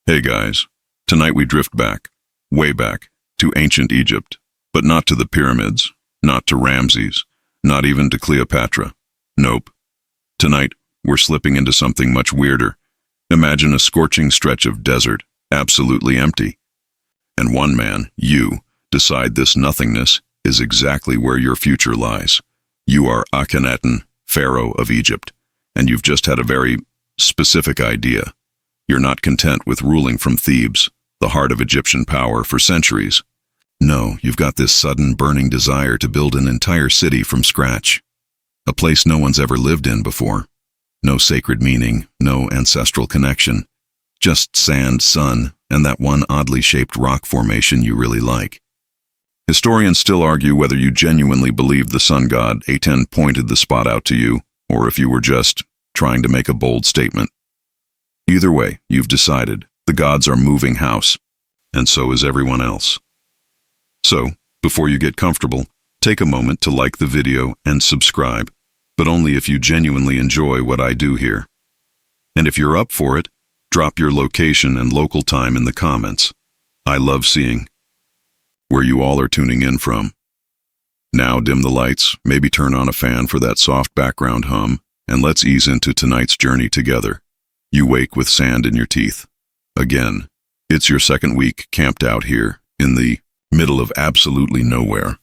Hey guys, tonight we drift back, way back, to ancient Egypt, but not to the pyramids, not to Ramses, not even to Cleopatra. Nope. Tonight, we're slipping into something much weirder. Imagine a scorching stretch of desert, absolutely empty. And one man, you, decide this nothingness is exactly where your future lies. You are Akhenaten, Pharaoh of Egypt, and you've just had a very specific idea. You're not content with ruling from Thebes, the heart of Egyptian power, for centuries. No, you've got this sudden burning desire to build an entire city from scratch. A place no one's ever lived in before. No sacred meaning, no ancestral connection. Just sand, sun, and that one oddly shaped rock formation you really like. Historians still argue whether you genuinely believed the sun god Aten pointed the spot out to you, or if you were just trying to make a bold statement. Either way, you've decided. The gods are moving house, and so is everyone else. So, before you get comfortable, take a moment to like the video and subscribe, but only if you genuinely enjoy what I do here. And if you're up for it, drop your location and local time in the comments. I love seeing where you all are tuning in from. Now dim the lights, maybe turn on a fan for that soft background hum, and let's ease into tonight's journey together. You wake with sand in your teeth. Again, it's your second week camped out here, in the middle of absolutely nowhere.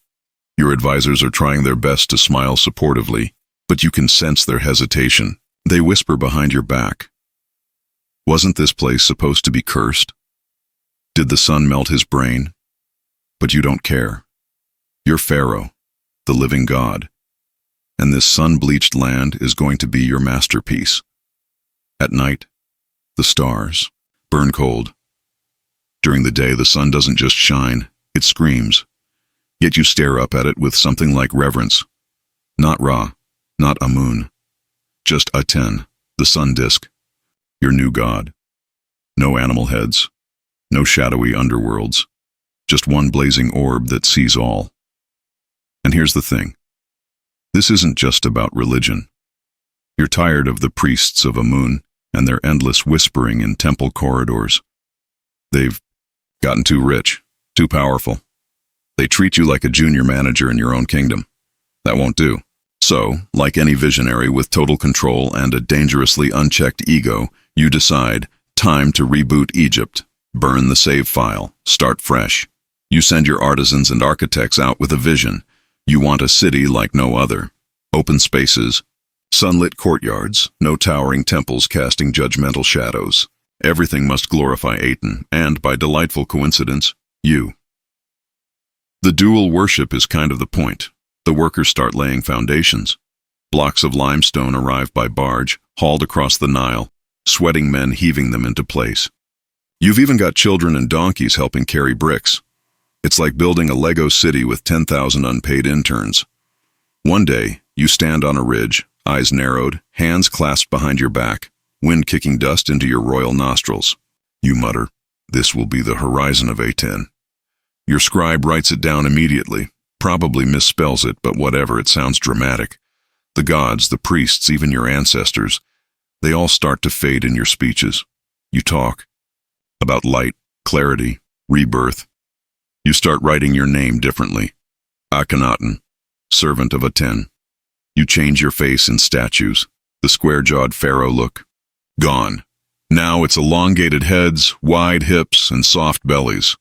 Your advisors are trying their best to smile supportively, but you can sense their hesitation. They whisper behind your back. Wasn't this place supposed to be cursed? Did the sun melt his brain? But you don't care. You're Pharaoh, the living god, and this sun-bleached land is going to be your masterpiece. At night, the stars burn cold. During the day, the sun doesn't just shine, it screams. Yet you stare up at it with something like reverence. Not Ra, not Amun, just Aten, the sun disk, your new god. No animal heads, no shadowy underworlds, just one blazing orb that sees all. And here's the thing. This isn't just about religion. You're tired of the priests of Amun and their endless whispering in temple corridors. They've gotten too rich, too powerful. They treat you like a junior manager in your own kingdom. That won't do. So, like any visionary with total control and a dangerously unchecked ego, you decide, time to reboot Egypt. Burn the save file, start fresh. You send your artisans and architects out with a vision. You want a city like no other. Open spaces, sunlit courtyards, no towering temples casting judgmental shadows. Everything must glorify Aten, and, by delightful coincidence, you. The dual worship is kind of the point. The workers start laying foundations. Blocks of limestone arrive by barge, hauled across the Nile, sweating men heaving them into place. You've even got children and donkeys helping carry bricks. It's like building a Lego city with 10,000 unpaid interns. One day, you stand on a ridge, eyes narrowed, hands clasped behind your back, wind kicking dust into your royal nostrils. You mutter, "This will be the horizon of Aten." Your scribe writes it down immediately, probably misspells it, but whatever, it sounds dramatic. The gods, the priests, even your ancestors, they all start to fade in your speeches. You talk about light, clarity, rebirth. You start writing your name differently. Akhenaten, servant of Aten. You change your face in statues, the square-jawed pharaoh look. Gone. Now it's elongated heads, wide hips, and soft bellies.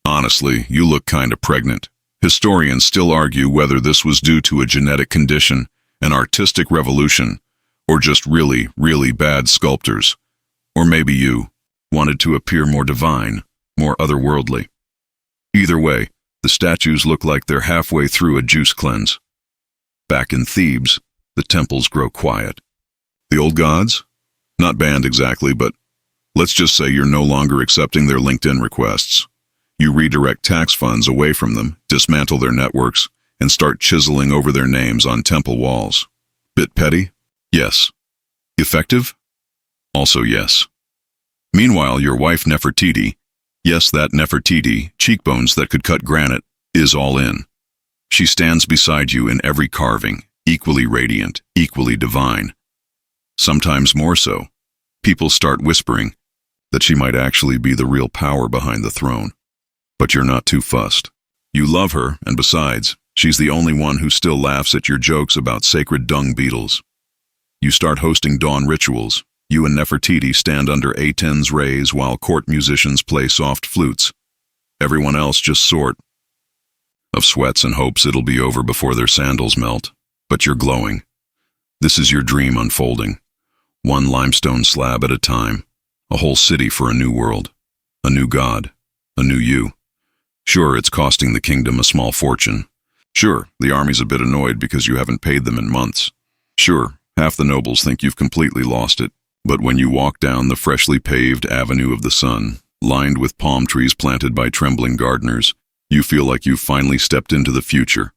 Honestly, you look kinda pregnant. Historians still argue whether this was due to a genetic condition, an artistic revolution, or just really, really bad sculptors. Or maybe you wanted to appear more divine, more otherworldly. Either way, the statues look like they're halfway through a juice cleanse. Back in Thebes, the temples grow quiet. The old gods? Not banned exactly, but let's just say you're no longer accepting their LinkedIn requests. You redirect tax funds away from them, dismantle their networks, and start chiseling over their names on temple walls. Bit petty? Yes. Effective? Also yes. Meanwhile, your wife Nefertiti, yes, that Nefertiti, cheekbones that could cut granite, is all in. She stands beside you in every carving, equally radiant, equally divine. Sometimes more so. People start whispering, that she might actually be the real power behind the throne. But you're not too fussed. You love her, and besides, she's the only one who still laughs at your jokes about sacred dung beetles. You start hosting dawn rituals. You and Nefertiti stand under Aten's rays while court musicians play soft flutes. Everyone else just sort of sweats and hopes it'll be over before their sandals melt. But you're glowing. This is your dream unfolding. One limestone slab at a time. A whole city for a new world. A new god. A new you. Sure, it's costing the kingdom a small fortune. Sure, the army's a bit annoyed because you haven't paid them in months. Sure, half the nobles think you've completely lost it. But when you walk down the freshly paved Avenue of the Sun, lined with palm trees planted by trembling gardeners, you feel like you've finally stepped into the future.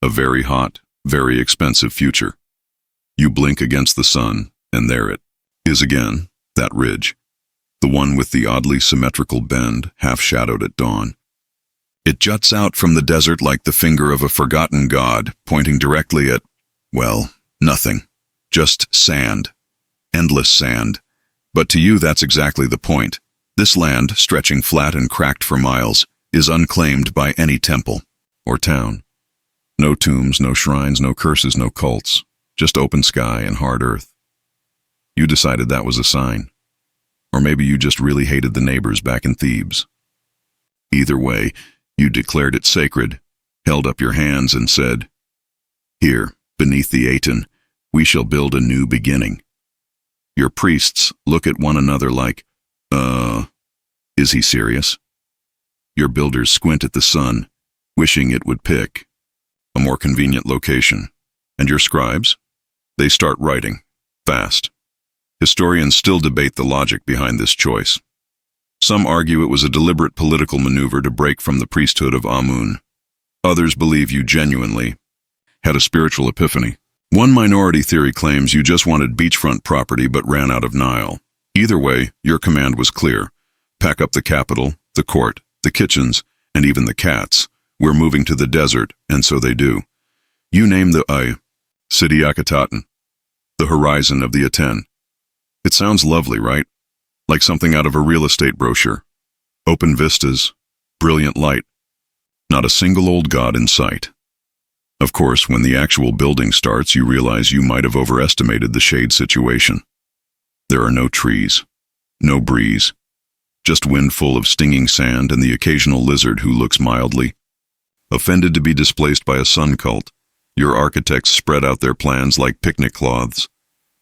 A very hot, very expensive future. You blink against the sun, and there it is again, that ridge. The one with the oddly symmetrical bend, half-shadowed at dawn. It juts out from the desert like the finger of a forgotten god, pointing directly at, well, nothing. Just sand. Endless sand. But to you that's exactly the point. This land, stretching flat and cracked for miles, is unclaimed by any temple or town. No tombs, no shrines, no curses, no cults. Just open sky and hard earth. You decided that was a sign. Or maybe you just really hated the neighbors back in Thebes. Either way, you declared it sacred, held up your hands and said, "Here, beneath the Aten, we shall build a new beginning." Your priests look at one another like, is he serious? Your builders squint at the sun, wishing it would pick a more convenient location. And your scribes? They start writing, fast. Historians still debate the logic behind this choice. Some argue it was a deliberate political maneuver to break from the priesthood of Amun. Others believe you genuinely had a spiritual epiphany. One minority theory claims you just wanted beachfront property but ran out of Nile. Either way, your command was clear. Pack up the capital, the court, the kitchens, and even the cats. We're moving to the desert, and so they do. You name the city Akhenaten, the horizon of the Aten. It sounds lovely, right? Like something out of a real estate brochure. Open vistas, brilliant light. Not a single old god in sight. Of course, when the actual building starts, you realize you might have overestimated the shade situation. There are no trees, no breeze, just wind full of stinging sand and the occasional lizard who looks mildly offended to be displaced by a sun cult. Your architects spread out their plans like picnic cloths.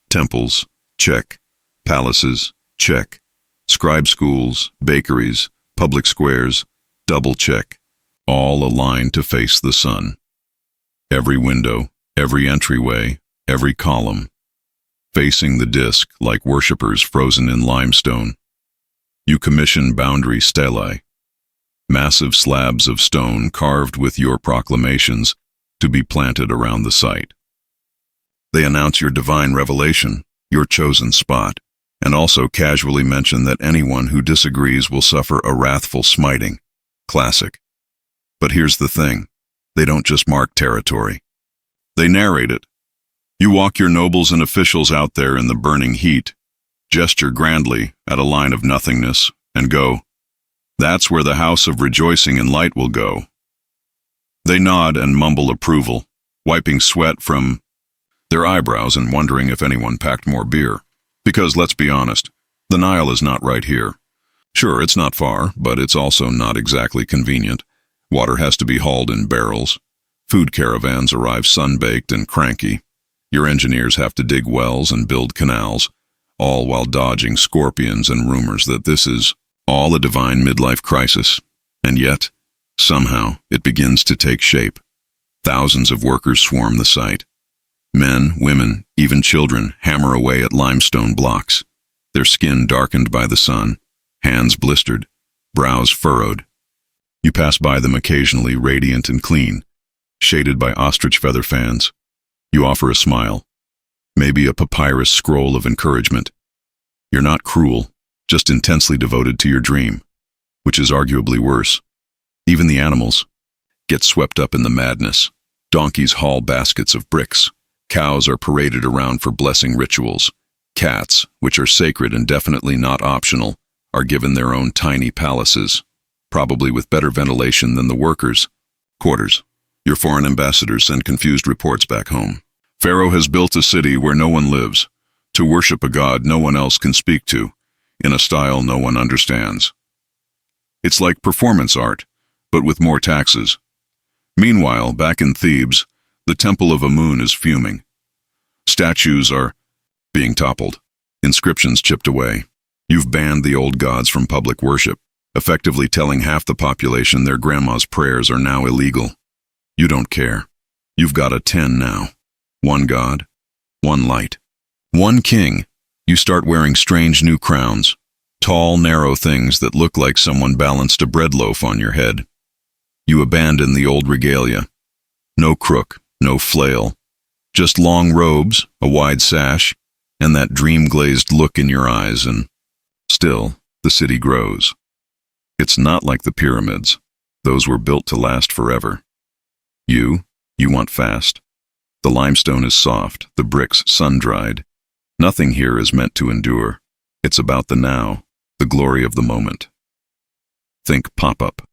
Temples, check. Palaces, check. Scribe schools, bakeries, public squares, double check. All aligned to face the sun. Every window, every entryway, every column, facing the disk like worshippers frozen in limestone. You commission boundary stelae, massive slabs of stone carved with your proclamations to be planted around the site. They announce your divine revelation, your chosen spot, and also casually mention that anyone who disagrees will suffer a wrathful smiting. Classic. But here's the thing. They don't just mark territory. They narrate it. You walk your nobles and officials out there in the burning heat, gesture grandly at a line of nothingness, and go, "That's where the house of rejoicing and light will go." They nod and mumble approval, wiping sweat from their eyebrows and wondering if anyone packed more beer. Because, let's be honest, the Nile is not right here. Sure, it's not far, but it's also not exactly convenient. Water has to be hauled in barrels. Food caravans arrive sun-baked and cranky. Your engineers have to dig wells and build canals, all while dodging scorpions and rumors that this is all a divine midlife crisis. And yet, somehow, it begins to take shape. Thousands of workers swarm the site. Men, women, even children hammer away at limestone blocks, their skin darkened by the sun, hands blistered, brows furrowed. You pass by them occasionally, radiant and clean, shaded by ostrich feather fans. You offer a smile, maybe a papyrus scroll of encouragement. You're not cruel, just intensely devoted to your dream, which is arguably worse. Even the animals get swept up in the madness. Donkeys haul baskets of bricks. Cows are paraded around for blessing rituals. Cats, which are sacred and definitely not optional, are given their own tiny palaces, probably with better ventilation than the workers' quarters. Your foreign ambassadors send confused reports back home. Pharaoh has built a city where no one lives, to worship a god no one else can speak to, in a style no one understands. It's like performance art, but with more taxes. Meanwhile, back in Thebes, the temple of Amun is fuming. Statues are being toppled, inscriptions chipped away. You've banned the old gods from public worship, effectively telling half the population their grandma's prayers are now illegal. You don't care. You've got a 10 now. One god, one light, one king. You start wearing strange new crowns, tall, narrow things that look like someone balanced a bread loaf on your head. You abandon the old regalia. No crook, no flail. Just long robes, a wide sash, and that dream-glazed look in your eyes, and still, the city grows. It's not like the pyramids. Those were built to last forever. You want fast. The limestone is soft, the bricks sun-dried. Nothing here is meant to endure. It's about the now, the glory of the moment. Think pop-up.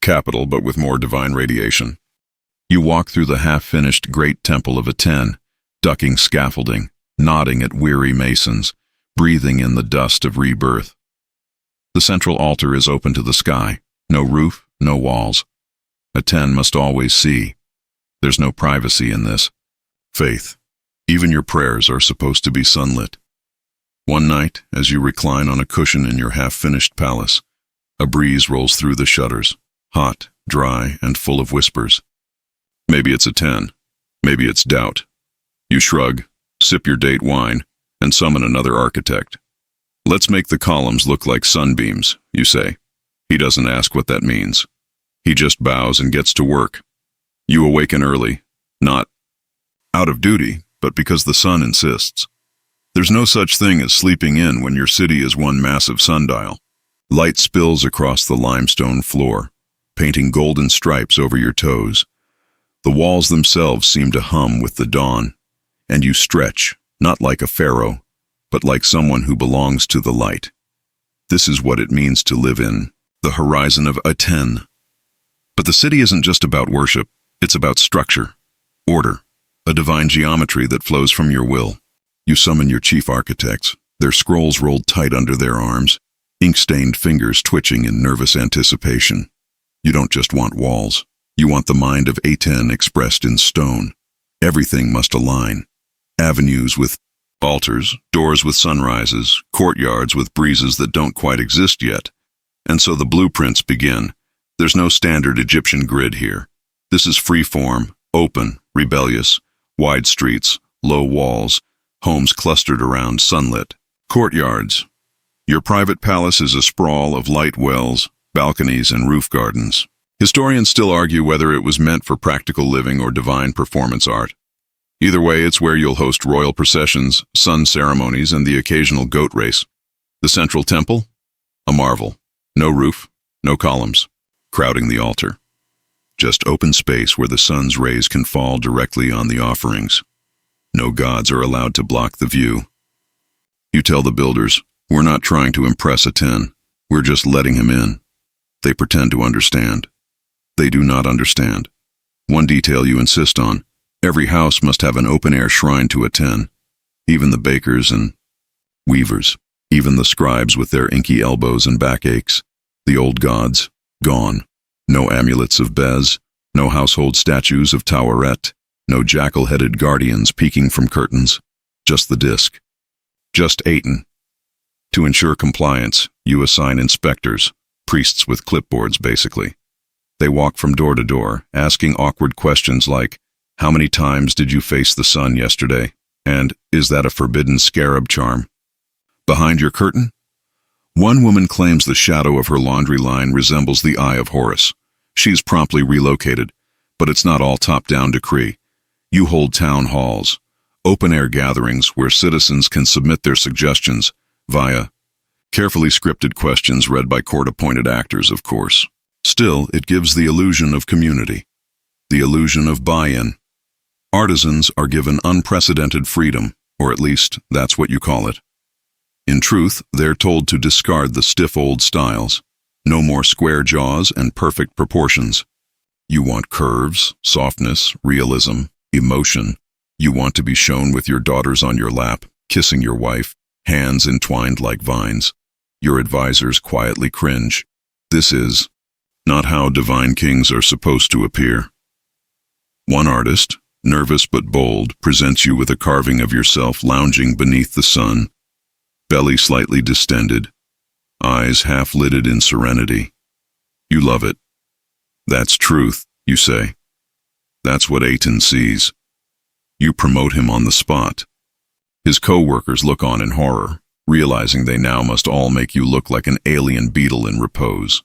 Capital, but with more divine radiation. You walk through the half-finished great temple of Aten, ducking scaffolding, nodding at weary masons, breathing in the dust of rebirth. The central altar is open to the sky, no roof, no walls. Aten must always see. There's no privacy in this. Faith. Even your prayers are supposed to be sunlit. One night, as you recline on a cushion in your half-finished palace, a breeze rolls through the shutters, hot, dry, and full of whispers. Maybe it's Aten. Maybe it's doubt. You shrug, sip your date wine, and summon another architect. Let's make the columns look like sunbeams, you say. He doesn't ask what that means. He just bows and gets to work. You awaken early, not out of duty, but because the sun insists. There's no such thing as sleeping in when your city is one massive sundial. Light spills across the limestone floor, painting golden stripes over your toes. The walls themselves seem to hum with the dawn, and you stretch, not like a pharaoh, but like someone who belongs to the light. This is what it means to live in the horizon of Aten. But the city isn't just about worship, it's about structure, order, a divine geometry that flows from your will. You summon your chief architects, their scrolls rolled tight under their arms, ink-stained fingers twitching in nervous anticipation. You don't just want walls. You want the mind of Aten expressed in stone. Everything must align. Avenues with altars, doors with sunrises, courtyards with breezes that don't quite exist yet. And so the blueprints begin. There's no standard Egyptian grid here. This is free-form, open, rebellious, wide streets, low walls, homes clustered around sunlit courtyards. Your private palace is a sprawl of light wells, balconies, and roof gardens. Historians still argue whether it was meant for practical living or divine performance art. Either way, it's where you'll host royal processions, sun ceremonies, and the occasional goat race. The central temple? A marvel. No roof, no columns, crowding the altar. Just open space where the sun's rays can fall directly on the offerings. No gods are allowed to block the view. You tell the builders, we're not trying to impress Aten, we're just letting him in. They pretend to understand. They do not understand. One detail you insist on, every house must have an open-air shrine to Aten. Even the bakers and weavers, even the scribes with their inky elbows and backaches. The old gods, gone. No amulets of Bez, no household statues of Taweret, no jackal-headed guardians peeking from curtains. Just the disc. Just Aten. To ensure compliance, you assign inspectors, priests with clipboards basically. They walk from door to door, asking awkward questions like, how many times did you face the sun yesterday? And, is that a forbidden scarab charm? Behind your curtain? One woman claims the shadow of her laundry line resembles the Eye of Horus. She's promptly relocated, but it's not all top-down decree. You hold town halls, open-air gatherings where citizens can submit their suggestions via carefully scripted questions read by court-appointed actors, of course. Still, it gives the illusion of community, the illusion of buy-in. Artisans are given unprecedented freedom, or at least that's what you call it. In truth, they're told to discard the stiff old styles. No more square jaws and perfect proportions. You want curves, softness, realism, emotion. You want to be shown with your daughters on your lap, kissing your wife, hands entwined like vines. Your advisors quietly cringe. This is not how divine kings are supposed to appear. One artist, nervous but bold, presents you with a carving of yourself lounging beneath the sun, belly slightly distended, eyes half-lidded in serenity. You love it. That's truth, you say. That's what Aten sees. You promote him on the spot. His co-workers look on in horror, realizing they now must all make you look like an alien beetle in repose.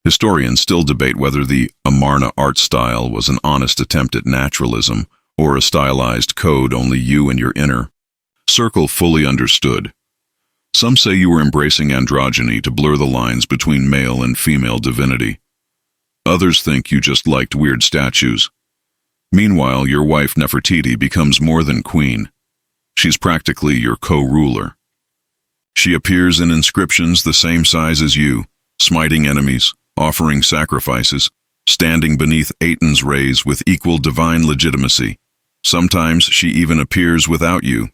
Historians still debate whether the Amarna art style was an honest attempt at naturalism or a stylized code only you and your inner circle fully understood. Some say you were embracing androgyny to blur the lines between male and female divinity. Others think you just liked weird statues. Meanwhile, your wife Nefertiti becomes more than queen. She's practically your co-ruler. She appears in inscriptions the same size as you, smiting enemies, offering sacrifices, standing beneath Aten's rays with equal divine legitimacy. Sometimes she even appears without you.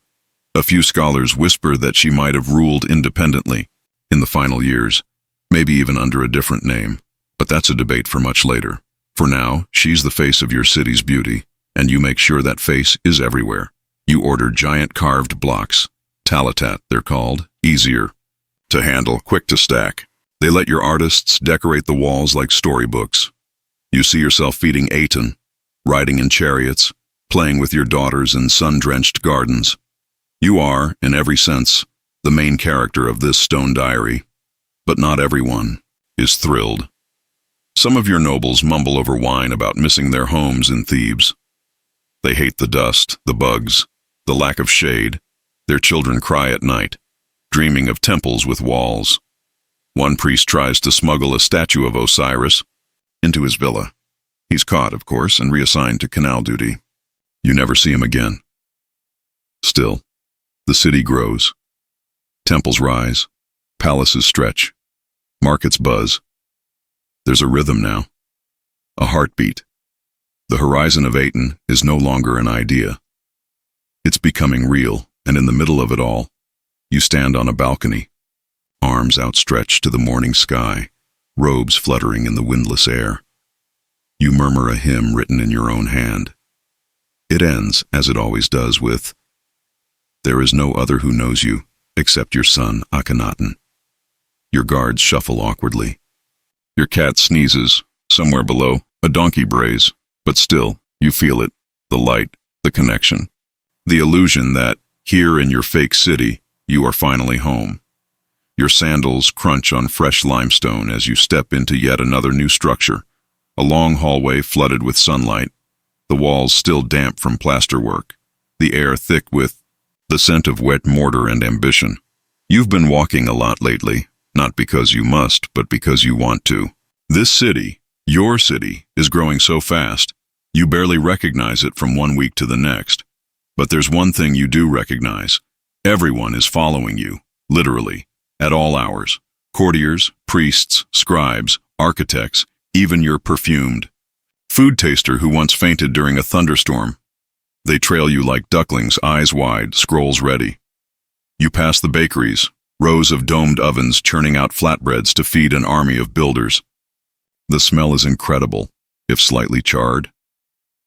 A few scholars whisper that she might have ruled independently in the final years, maybe even under a different name, but that's a debate for much later. For now, she's the face of your city's beauty, and you make sure that face is everywhere. You order giant carved blocks, talatat they're called, easier to handle, quick to stack. They let your artists decorate the walls like storybooks. You see yourself feeding Aten, riding in chariots, playing with your daughters in sun-drenched gardens. You are, in every sense, the main character of this stone diary, but not everyone is thrilled. Some of your nobles mumble over wine about missing their homes in Thebes. They hate the dust, the bugs, the lack of shade. Their children cry at night, dreaming of temples with walls. One priest tries to smuggle a statue of Osiris into his villa. He's caught, of course, and reassigned to canal duty. You never see him again. Still, the city grows. Temples rise, palaces stretch, markets buzz. There's a rhythm now, a heartbeat. The horizon of Aten is no longer an idea. It's becoming real, and in the middle of it all, you stand on a balcony, arms outstretched to the morning sky, robes fluttering in the windless air. You murmur a hymn written in your own hand. It ends, as it always does, with, "There is no other who knows you, except your son, Akhenaten." Your guards shuffle awkwardly. Your cat sneezes, somewhere below, a donkey brays, but still, you feel it, the light, the connection. The illusion that, here in your fake city, you are finally home. Your sandals crunch on fresh limestone as you step into yet another new structure, a long hallway flooded with sunlight, the walls still damp from plasterwork, the air thick with the scent of wet mortar and ambition. You've been walking a lot lately, not because you must, but because you want to. This city, your city, is growing so fast, you barely recognize it from one week to the next. But there's one thing you do recognize. Everyone is following you, literally, at all hours. Courtiers, priests, scribes, architects, even your perfumed food taster who once fainted during a thunderstorm. They trail you like ducklings, eyes wide, scrolls ready. You pass the bakeries, rows of domed ovens churning out flatbreads to feed an army of builders. The smell is incredible, if slightly charred.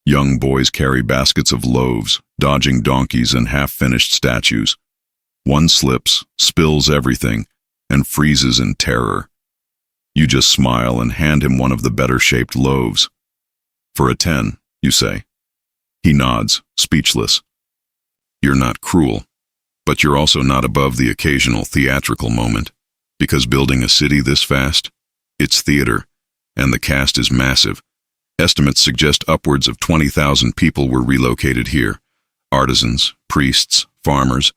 Young boys carry baskets of loaves, dodging donkeys and half-finished statues. One slips, spills everything, and freezes in terror. You just smile and hand him one of the better-shaped loaves. "For a 10, you say. He nods, speechless. You're not cruel, but you're also not above the occasional theatrical moment, because building a city this fast, it's theater, and the cast is massive. Estimates suggest upwards of 20,000 people were relocated here. Artisans, priests, farmers,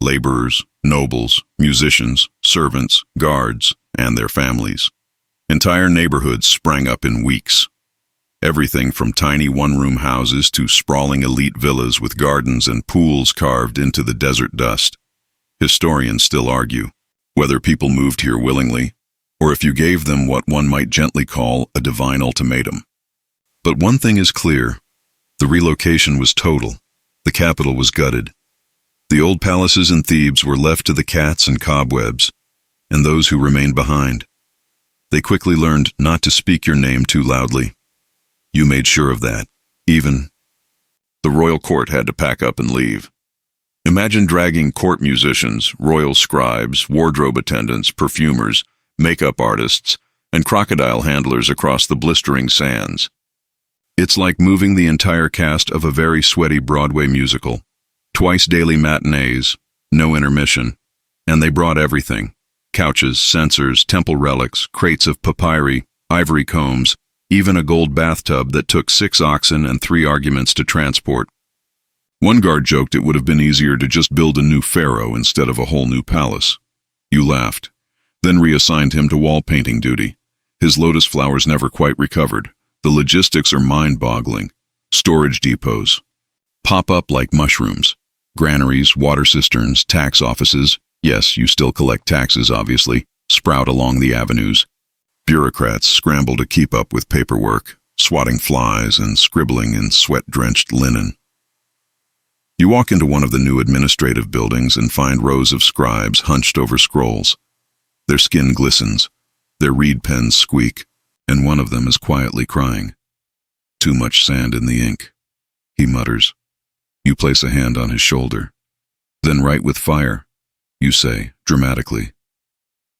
laborers, nobles, musicians, servants, guards, and their families. Entire neighborhoods sprang up in weeks. Everything from tiny one-room houses to sprawling elite villas with gardens and pools carved into the desert dust. Historians still argue whether people moved here willingly, or if you gave them what one might gently call a divine ultimatum. But one thing is clear: the relocation was total. The capital was gutted. The old palaces in Thebes were left to the cats and cobwebs, and those who remained behind. They quickly learned not to speak your name too loudly. You made sure of that. Even the royal court had to pack up and leave. Imagine dragging court musicians, royal scribes, wardrobe attendants, perfumers, makeup artists, and crocodile handlers across the blistering sands. It's like moving the entire cast of a very sweaty Broadway musical. Twice daily matinees, no intermission, and they brought everything: couches, censers, temple relics, crates of papyri, ivory combs, even a gold bathtub that took 6 oxen and 3 arguments to transport. One guard joked it would have been easier to just build a new pharaoh instead of a whole new palace. You laughed, then reassigned him to wall painting duty. His lotus flowers never quite recovered. The logistics are mind-boggling. Storage depots pop up like mushrooms. Granaries, water cisterns, tax offices, yes, you still collect taxes obviously, sprout along the avenues. Bureaucrats scramble to keep up with paperwork, swatting flies and scribbling in sweat-drenched linen. You walk into one of the new administrative buildings and find rows of scribes hunched over scrolls. Their skin glistens, their reed pens squeak, and one of them is quietly crying. Too much sand in the ink, he mutters. You place a hand on his shoulder. Then write with fire, you say, dramatically.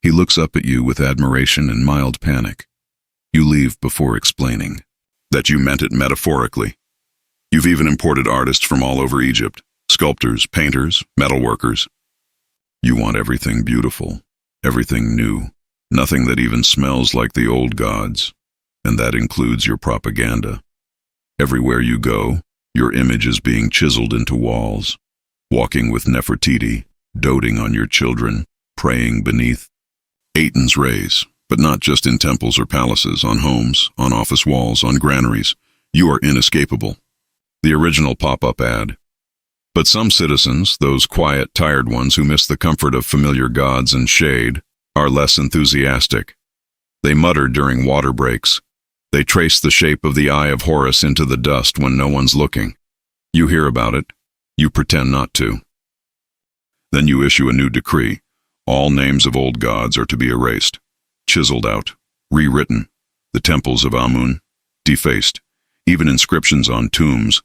He looks up at you with admiration and mild panic. You leave before explaining that you meant it metaphorically. You've even imported artists from all over Egypt: sculptors, painters, metalworkers. You want everything beautiful, everything new, nothing that even smells like the old gods, and that includes your propaganda. Everywhere you go, your image is being chiseled into walls, walking with Nefertiti, doting on your children, praying beneath Aten's rays, but not just in temples or palaces, on homes, on office walls, on granaries. You are inescapable. The original pop-up ad. But some citizens, those quiet, tired ones who miss the comfort of familiar gods and shade, are less enthusiastic. They mutter during water breaks. They trace the shape of the eye of Horus into the dust when no one's looking. You hear about it. You pretend not to. Then you issue a new decree. All names of old gods are to be erased, chiseled out, rewritten. The temples of Amun, defaced. Even inscriptions on tombs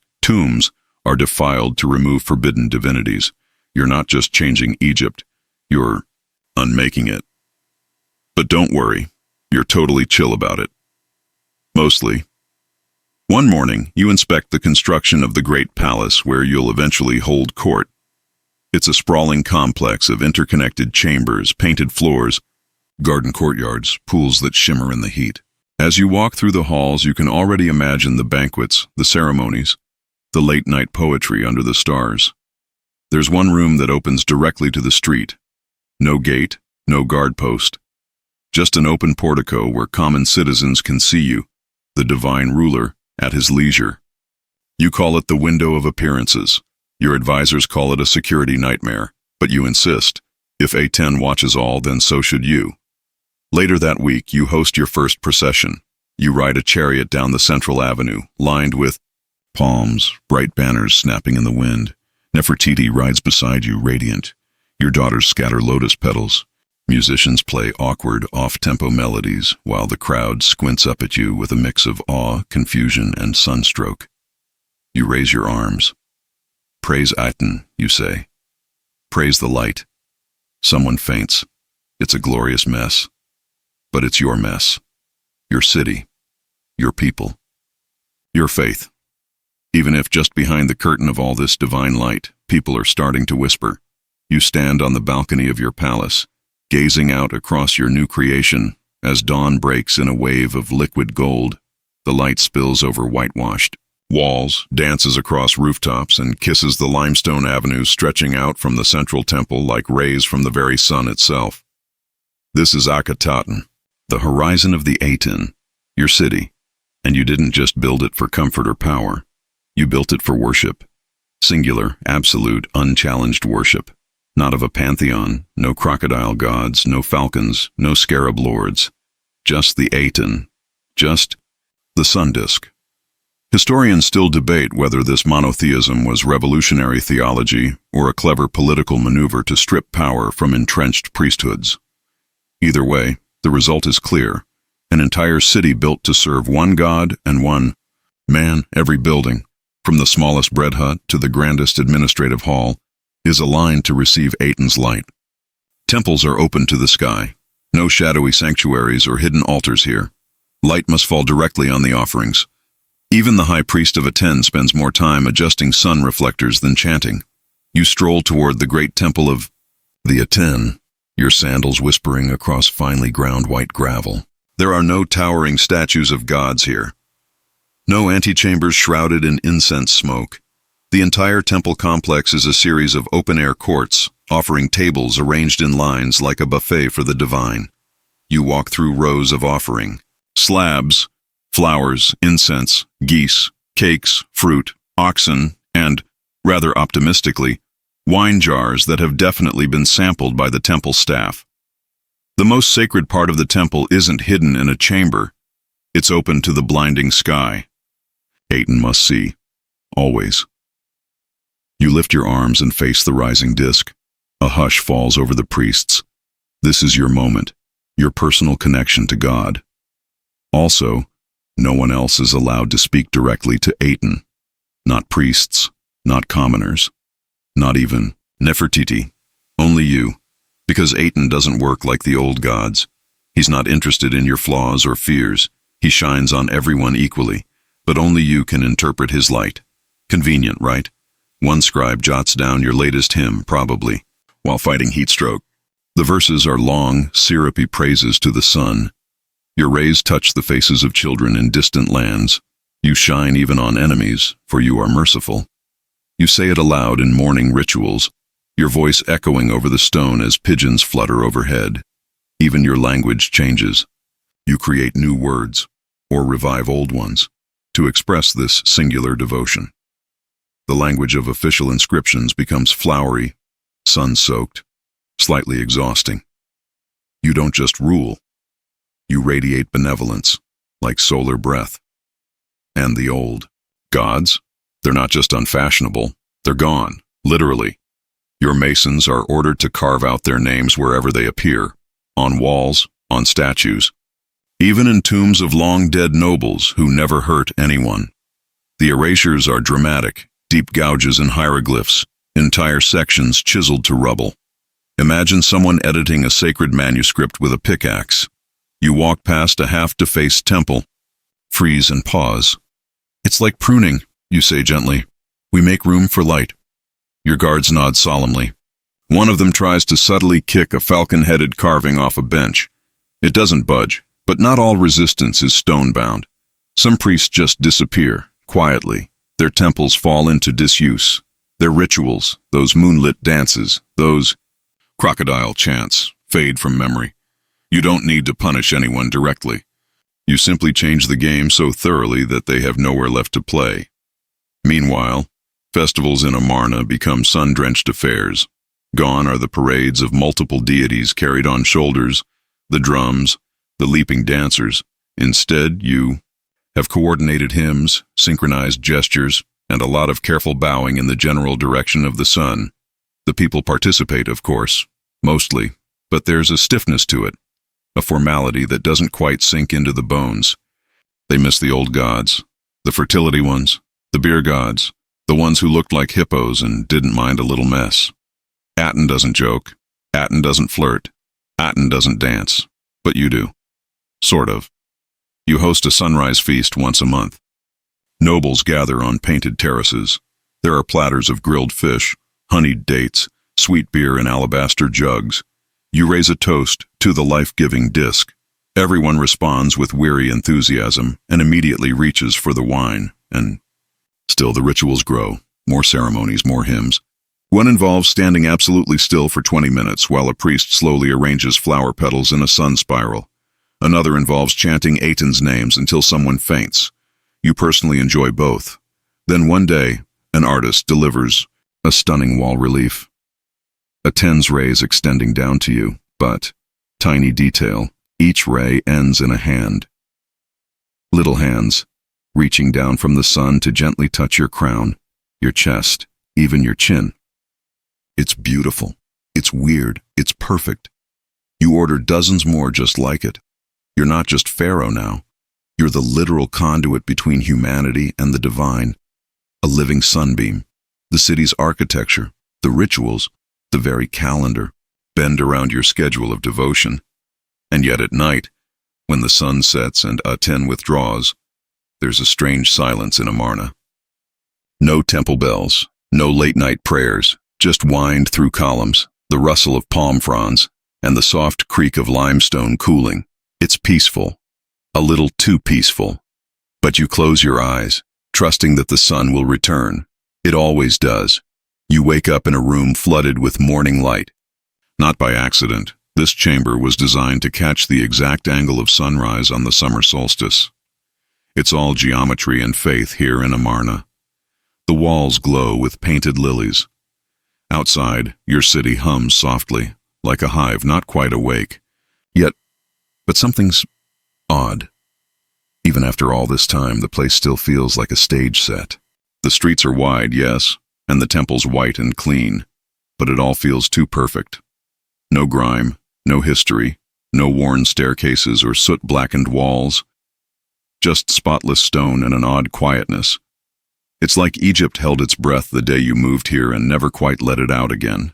are defiled to remove forbidden divinities. You're not just changing Egypt, you're unmaking it. But don't worry, you're totally chill about it. Mostly. One morning, you inspect the construction of the Great Palace where you'll eventually hold court. It's a sprawling complex of interconnected chambers, painted floors, garden courtyards, pools that shimmer in the heat. As you walk through the halls, you can already imagine the banquets, the ceremonies, the late-night poetry under the stars. There's one room that opens directly to the street. No gate, no guard post. Just an open portico where common citizens can see you, the divine ruler, at his leisure. You call it the window of appearances. Your advisors call it a security nightmare, but you insist. If A10 watches all, then so should you. Later that week, you host your first procession. You ride a chariot down the central avenue, lined with palms, bright banners snapping in the wind. Nefertiti rides beside you, radiant. Your daughters scatter lotus petals. Musicians play awkward, off-tempo melodies, while the crowd squints up at you with a mix of awe, confusion, and sunstroke. You raise your arms. Praise Aten, you say. Praise the light. Someone faints. It's a glorious mess. But it's your mess. Your city. Your people. Your faith. Even if just behind the curtain of all this divine light, people are starting to whisper, you stand on the balcony of your palace, gazing out across your new creation. As dawn breaks in a wave of liquid gold, the light spills over whitewashed walls, dances across rooftops, and kisses the limestone avenues stretching out from the central temple like rays from the very sun itself. This is Akhenaten, the horizon of the Aten, your city, and you didn't just build it for comfort or power. You built it for worship. Singular, absolute, unchallenged worship. Not of a pantheon, no crocodile gods, no falcons, no scarab lords. Just the Aten, just the sun disk. Historians still debate whether this monotheism was revolutionary theology or a clever political maneuver to strip power from entrenched priesthoods. Either way, the result is clear. An entire city built to serve one god and one man. Every building, from the smallest bread hut to the grandest administrative hall, is aligned to receive Aten's light. Temples are open to the sky. No shadowy sanctuaries or hidden altars here. Light must fall directly on the offerings. Even the high priest of Aten spends more time adjusting sun reflectors than chanting. You stroll toward the great temple of the Aten, your sandals whispering across finely ground white gravel. There are no towering statues of gods here. No antechambers shrouded in incense smoke. The entire temple complex is a series of open-air courts, offering tables arranged in lines like a buffet for the divine. You walk through rows of offering slabs, flowers, incense, geese, cakes, fruit, oxen, and, rather optimistically, wine jars that have definitely been sampled by the temple staff. The most sacred part of the temple isn't hidden in a chamber. It's open to the blinding sky. Aten must see. Always. You lift your arms and face the rising disk. A hush falls over the priests. This is your moment, your personal connection to God. Also, no one else is allowed to speak directly to Aten. Not priests, not commoners, not even Nefertiti. Only you. Because Aten doesn't work like the old gods. He's not interested in your flaws or fears. He shines on everyone equally, but only you can interpret his light. Convenient, right? One scribe jots down your latest hymn, probably, while fighting heat stroke. The verses are long, syrupy praises to the sun. Your rays touch the faces of children in distant lands. You shine even on enemies, for you are merciful. You say it aloud in morning rituals, your voice echoing over the stone as pigeons flutter overhead. Even your language changes. You create new words, or revive old ones, to express this singular devotion. The language of official inscriptions becomes flowery, sun-soaked, slightly exhausting. You don't just rule. You radiate benevolence, like solar breath. And the old gods, they're not just unfashionable, they're gone, literally. Your masons are ordered to carve out their names wherever they appear, on walls, on statues, even in tombs of long-dead nobles who never hurt anyone. The erasures are dramatic, deep gouges in hieroglyphs, entire sections chiseled to rubble. Imagine someone editing a sacred manuscript with a pickaxe. You walk past a half-defaced temple, freeze and pause. It's like pruning, you say gently. We make room for light. Your guards nod solemnly. One of them tries to subtly kick a falcon-headed carving off a bench. It doesn't budge, but not all resistance is stone-bound. Some priests just disappear, quietly. Their temples fall into disuse. Their rituals, those moonlit dances, those crocodile chants, fade from memory. You don't need to punish anyone directly. You simply change the game so thoroughly that they have nowhere left to play. Meanwhile, festivals in Amarna become sun-drenched affairs. Gone are the parades of multiple deities carried on shoulders, the drums, the leaping dancers. Instead, you have coordinated hymns, synchronized gestures, and a lot of careful bowing in the general direction of the sun. The people participate, of course, mostly, but there's a stiffness to it, a formality that doesn't quite sink into the bones. They miss the old gods, the fertility ones, the beer gods, the ones who looked like hippos and didn't mind a little mess. Aten doesn't joke, Aten doesn't flirt, Aten doesn't dance, but you do. Sort of. You host a sunrise feast once a month. Nobles gather on painted terraces. There are platters of grilled fish, honeyed dates, sweet beer in alabaster jugs. You raise a toast to the life-giving disk. Everyone responds with weary enthusiasm and immediately reaches for the wine, and still the rituals grow. More ceremonies, more hymns. One involves standing absolutely still for 20 minutes while a priest slowly arranges flower petals in a sun spiral. Another involves chanting Aten's names until someone faints. You personally enjoy both. Then one day, an artist delivers a stunning wall relief. Aten's rays extending down to you, but, tiny detail, each ray ends in a hand. Little hands, reaching down from the sun to gently touch your crown, your chest, even your chin. It's beautiful. It's weird. It's perfect. You order dozens more just like it. You're not just Pharaoh now. You're the literal conduit between humanity and the divine. A living sunbeam. The city's architecture, the rituals, the very calendar, bend around your schedule of devotion. And yet at night, when the sun sets and Aten withdraws, there's a strange silence in Amarna. No temple bells, no late-night prayers, just wind through columns, the rustle of palm fronds, and the soft creak of limestone cooling. It's peaceful, a little too peaceful. But you close your eyes, trusting that the sun will return. It always does. You wake up in a room flooded with morning light. Not by accident, this chamber was designed to catch the exact angle of sunrise on the summer solstice. It's all geometry and faith here in Amarna. The walls glow with painted lilies. Outside, your city hums softly, like a hive not quite awake. But something's odd. Even after all this time, the place still feels like a stage set. The streets are wide, yes, and the temple's white and clean, but it all feels too perfect. No grime, no history, no worn staircases or soot-blackened walls. Just spotless stone and an odd quietness. It's like Egypt held its breath the day you moved here and never quite let it out again.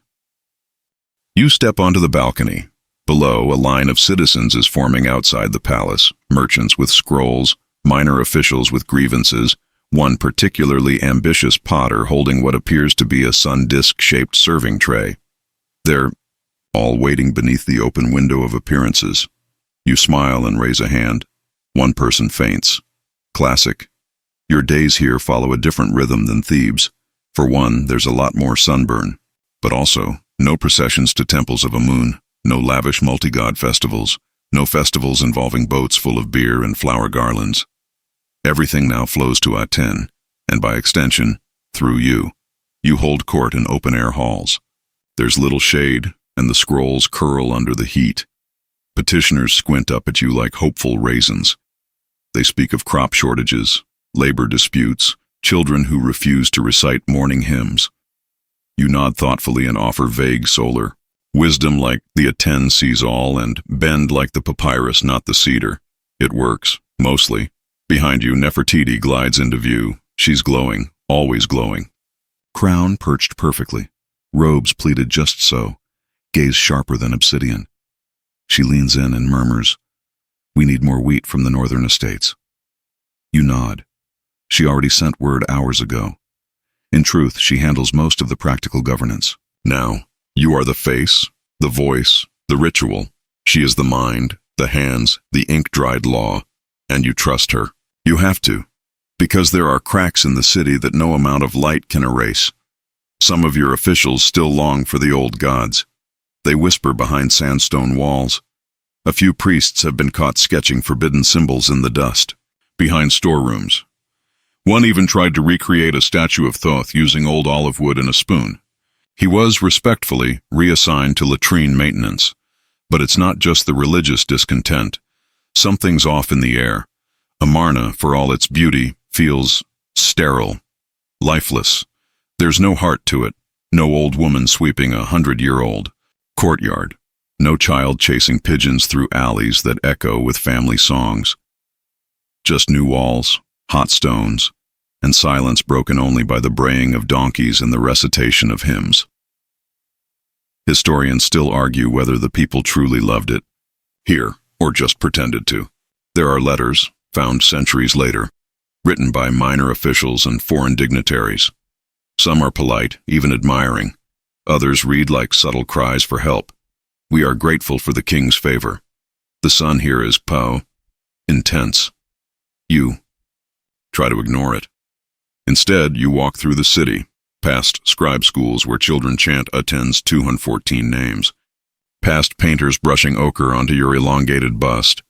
You step onto the balcony. Below, a line of citizens is forming outside the palace, merchants with scrolls, minor officials with grievances, one particularly ambitious potter holding what appears to be a sun disk-shaped serving tray. They're all waiting beneath the open window of appearances. You smile and raise a hand. One person faints. Classic. Your days here follow a different rhythm than Thebes. For one, there's a lot more sunburn, but also no processions to temples of Amun. No lavish multi-god festivals, no festivals involving boats full of beer and flower garlands. Everything now flows to Aten, and by extension, through you. You hold court in open-air halls. There's little shade, and the scrolls curl under the heat. Petitioners squint up at you like hopeful raisins. They speak of crop shortages, labor disputes, children who refuse to recite morning hymns. You nod thoughtfully and offer vague solar wisdom like the Aten sees all and bend like the papyrus, not the cedar. It works, mostly. Behind you, Nefertiti glides into view. She's glowing, always glowing. Crown perched perfectly, robes pleated just so, gaze sharper than obsidian. She leans in and murmurs, "We need more wheat from the northern estates." You nod. She already sent word hours ago. In truth, she handles most of the practical governance. Now, you are the face, the voice, the ritual. She is the mind, the hands, the ink-dried law, and you trust her. You have to, because there are cracks in the city that no amount of light can erase. Some of your officials still long for the old gods. They whisper behind sandstone walls. A few priests have been caught sketching forbidden symbols in the dust, behind storerooms. One even tried to recreate a statue of Thoth using old olive wood and a spoon. He was, respectfully, reassigned to latrine maintenance. But it's not just the religious discontent. Something's off in the air. Amarna, for all its beauty, feels sterile, lifeless. There's no heart to it. No old woman sweeping a 100-year-old courtyard. No child chasing pigeons through alleys that echo with family songs. Just new walls, hot stones, and silence broken only by the braying of donkeys and the recitation of hymns. Historians still argue whether the people truly loved it here or just pretended to. There are letters, found centuries later, written by minor officials and foreign dignitaries. Some are polite, even admiring. Others read like subtle cries for help. We are grateful for the king's favor. The sun here is intense. You try to ignore it. Instead, you walk through the city, past scribe schools where children chant Aten's 214 names, past painters brushing ochre onto your elongated bust,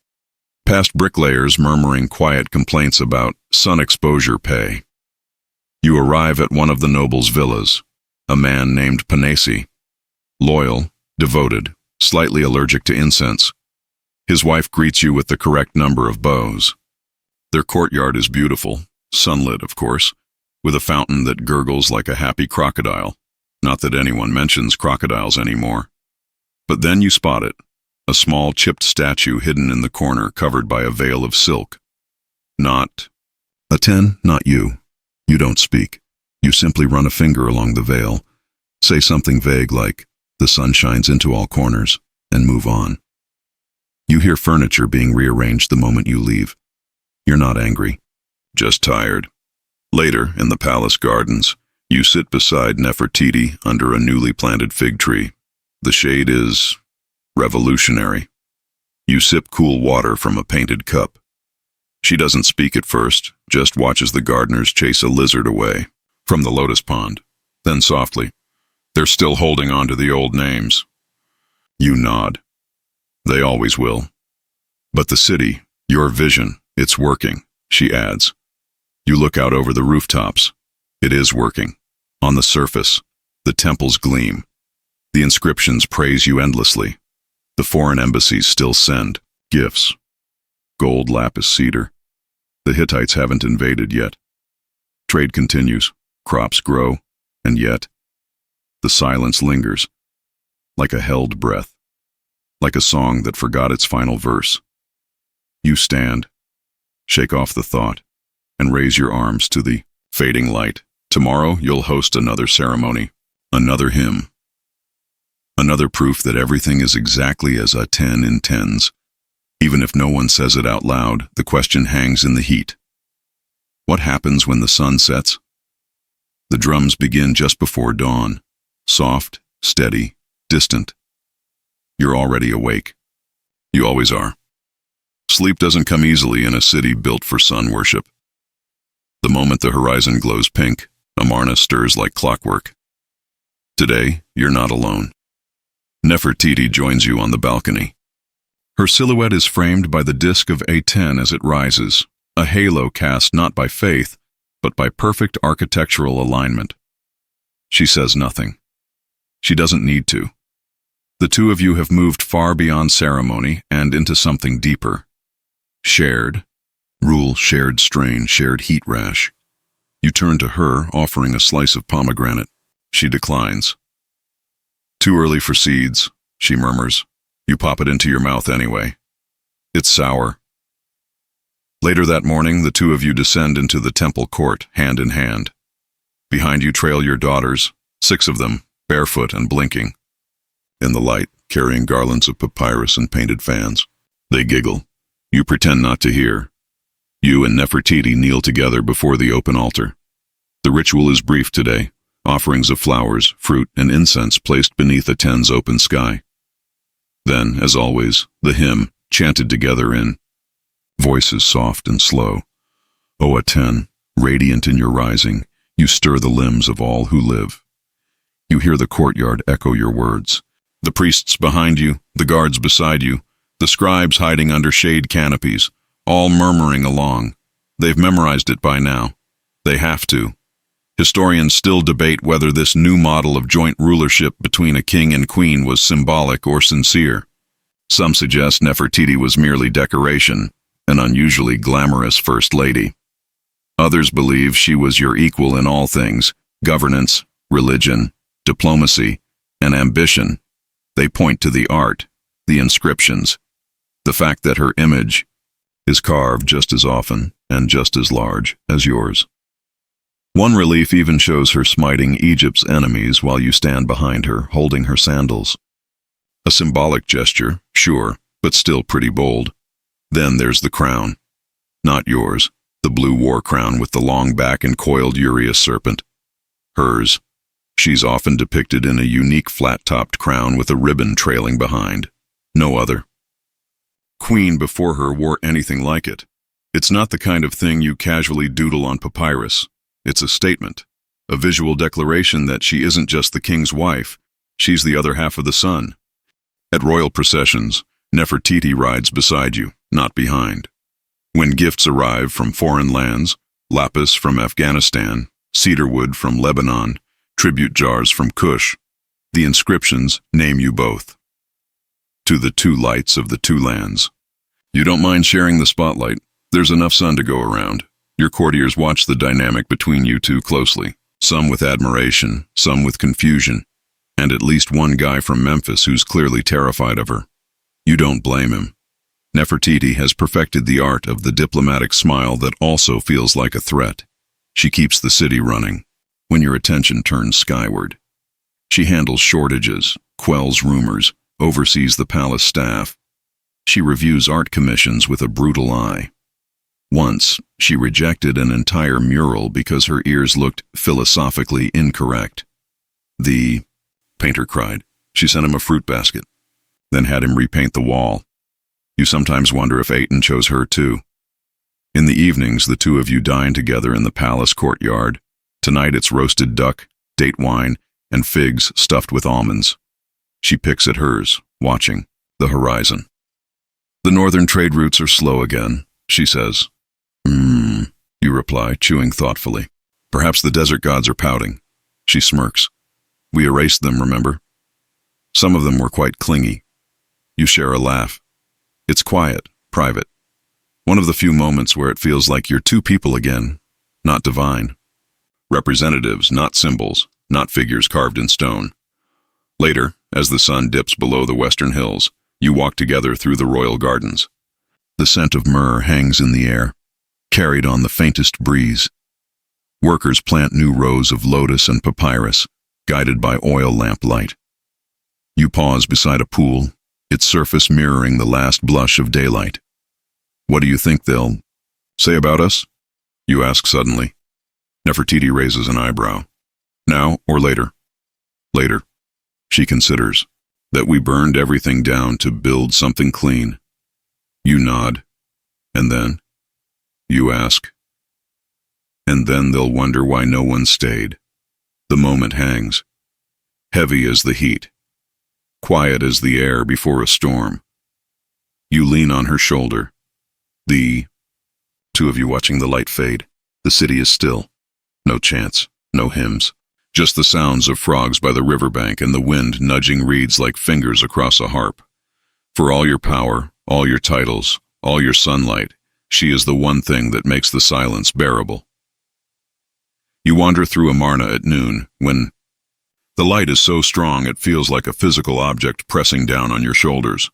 past bricklayers murmuring quiet complaints about sun exposure pay. You arrive at one of the noble's villas, a man named Panesi. loyal, devoted, slightly allergic to incense. His wife greets you with the correct number of bows. Their courtyard is beautiful, sunlit, of course, with a fountain that gurgles like a happy crocodile. Not that anyone mentions crocodiles anymore. But then you spot it, a small chipped statue hidden in the corner covered by a veil of silk. Not Aten, not you. You don't speak. You simply run a finger along the veil, say something vague like, "The sun shines into all corners," and move on. You hear furniture being rearranged the moment you leave. You're not angry, just tired. Later, in the palace gardens, you sit beside Nefertiti under a newly planted fig tree. The shade is revolutionary. You sip cool water from a painted cup. She doesn't speak at first, just watches the gardeners chase a lizard away from the lotus pond. Then softly, "They're still holding on to the old names." You nod. They always will. "But the city, your vision, it's working," she adds. You look out over the rooftops. It is working. On the surface, the temples gleam. The inscriptions praise you endlessly. The foreign embassies still send gifts. Gold lapis cedar. The Hittites haven't invaded yet. Trade continues. Crops grow. And yet, the silence lingers, like a held breath, like a song that forgot its final verse. You stand, shake off the thought, and raise your arms to the fading light. Tomorrow you'll host another ceremony, another hymn, another proof that everything is exactly as Aten intends. Even if no one says it out loud, the question hangs in the heat. What happens when the sun sets? The drums begin just before dawn, soft, steady, distant. You're already awake. You always are. Sleep doesn't come easily in a city built for sun worship. The moment the horizon glows pink, Amarna stirs like clockwork. Today, you're not alone. Nefertiti joins you on the balcony. Her silhouette is framed by the disk of Aten as it rises, a halo cast not by faith, but by perfect architectural alignment. She says nothing. She doesn't need to. The two of you have moved far beyond ceremony and into something deeper. Shared rule, shared strain, shared heat rash. You turn to her, offering a slice of pomegranate. She declines. "Too early for seeds," she murmurs. You pop it into your mouth anyway. It's sour. Later that morning, the two of you descend into the temple court, hand in hand. Behind you trail your daughters, 6 of them, barefoot and blinking. In the light, carrying garlands of papyrus and painted fans. They giggle. You pretend not to hear. You and Nefertiti kneel together before the open altar. The ritual is brief today, offerings of flowers, fruit, and incense placed beneath Aten's open sky. Then, as always, the hymn, chanted together in voices soft and slow. O Aten, radiant in your rising, you stir the limbs of all who live. You hear the courtyard echo your words. The priests behind you, the guards beside you, the scribes hiding under shade canopies, all murmuring along. They've memorized it by now. They have to. Historians still debate whether this new model of joint rulership between a king and queen was symbolic or sincere. Some suggest Nefertiti was merely decoration, an unusually glamorous first lady. Others believe she was your equal in all things, governance, religion, diplomacy, and ambition. They point to the art, the inscriptions, the fact that her image is carved just as often and just as large as yours. One relief even shows her smiting Egypt's enemies while you stand behind her, holding her sandals. A symbolic gesture, sure, but still pretty bold. Then there's the crown. Not yours, the blue war crown with the long back and coiled uraeus serpent. Hers. She's often depicted in a unique flat-topped crown with a ribbon trailing behind. No other. Queen before her wore anything like it. It's not the kind of thing you casually doodle on papyrus. It's a statement, a visual declaration that she isn't just the king's wife, she's the other half of the sun. At royal processions, Nefertiti rides beside you, not behind. When gifts arrive from foreign lands, lapis from Afghanistan, cedarwood from Lebanon, tribute jars from Kush, The inscriptions name you both. To the two lights of the two lands. You don't mind sharing the spotlight. There's enough sun to go around. Your courtiers watch the dynamic between you two closely, some with admiration, some with confusion, and at least one guy from Memphis who's clearly terrified of her. You don't blame him. Nefertiti has perfected the art of the diplomatic smile that also feels like a threat. She keeps the city running when your attention turns skyward. She handles shortages, quells rumors, oversees the palace staff. She reviews art commissions with a brutal eye. Once, she rejected an entire mural because her ears looked philosophically incorrect. The painter cried. She sent him a fruit basket, then had him repaint the wall. You sometimes wonder if Aten chose her too. In the evenings, the two of you dine together in the palace courtyard. Tonight it's roasted duck, date wine, and figs stuffed with almonds. She picks at hers, watching the horizon. The northern trade routes are slow again, she says. You reply, chewing thoughtfully. Perhaps the desert gods are pouting. She smirks. We erased them, remember? Some of them were quite clingy. You share a laugh. It's quiet, private. One of the few moments where it feels like you're two people again, not divine. Representatives, not symbols, not figures carved in stone. Later, as the sun dips below the western hills, you walk together through the royal gardens. The scent of myrrh hangs in the air, carried on the faintest breeze. Workers plant new rows of lotus and papyrus, guided by oil lamp light. You pause beside a pool, its surface mirroring the last blush of daylight. What do you think they'll say about us? You ask suddenly. Nefertiti raises an eyebrow. Now or later? Later. She considers. That we burned everything down to build something clean. You nod. And then? You ask. And then they'll wonder why no one stayed. The moment hangs. Heavy as the heat. Quiet as the air before a storm. You lean on her shoulder. The two of you watching the light fade. The city is still. No chants, no hymns. Just the sounds of frogs by the riverbank and the wind nudging reeds like fingers across a harp. For all your power, all your titles, all your sunlight, she is the one thing that makes the silence bearable. You wander through Amarna at noon, when the light is so strong it feels like a physical object pressing down on your shoulders.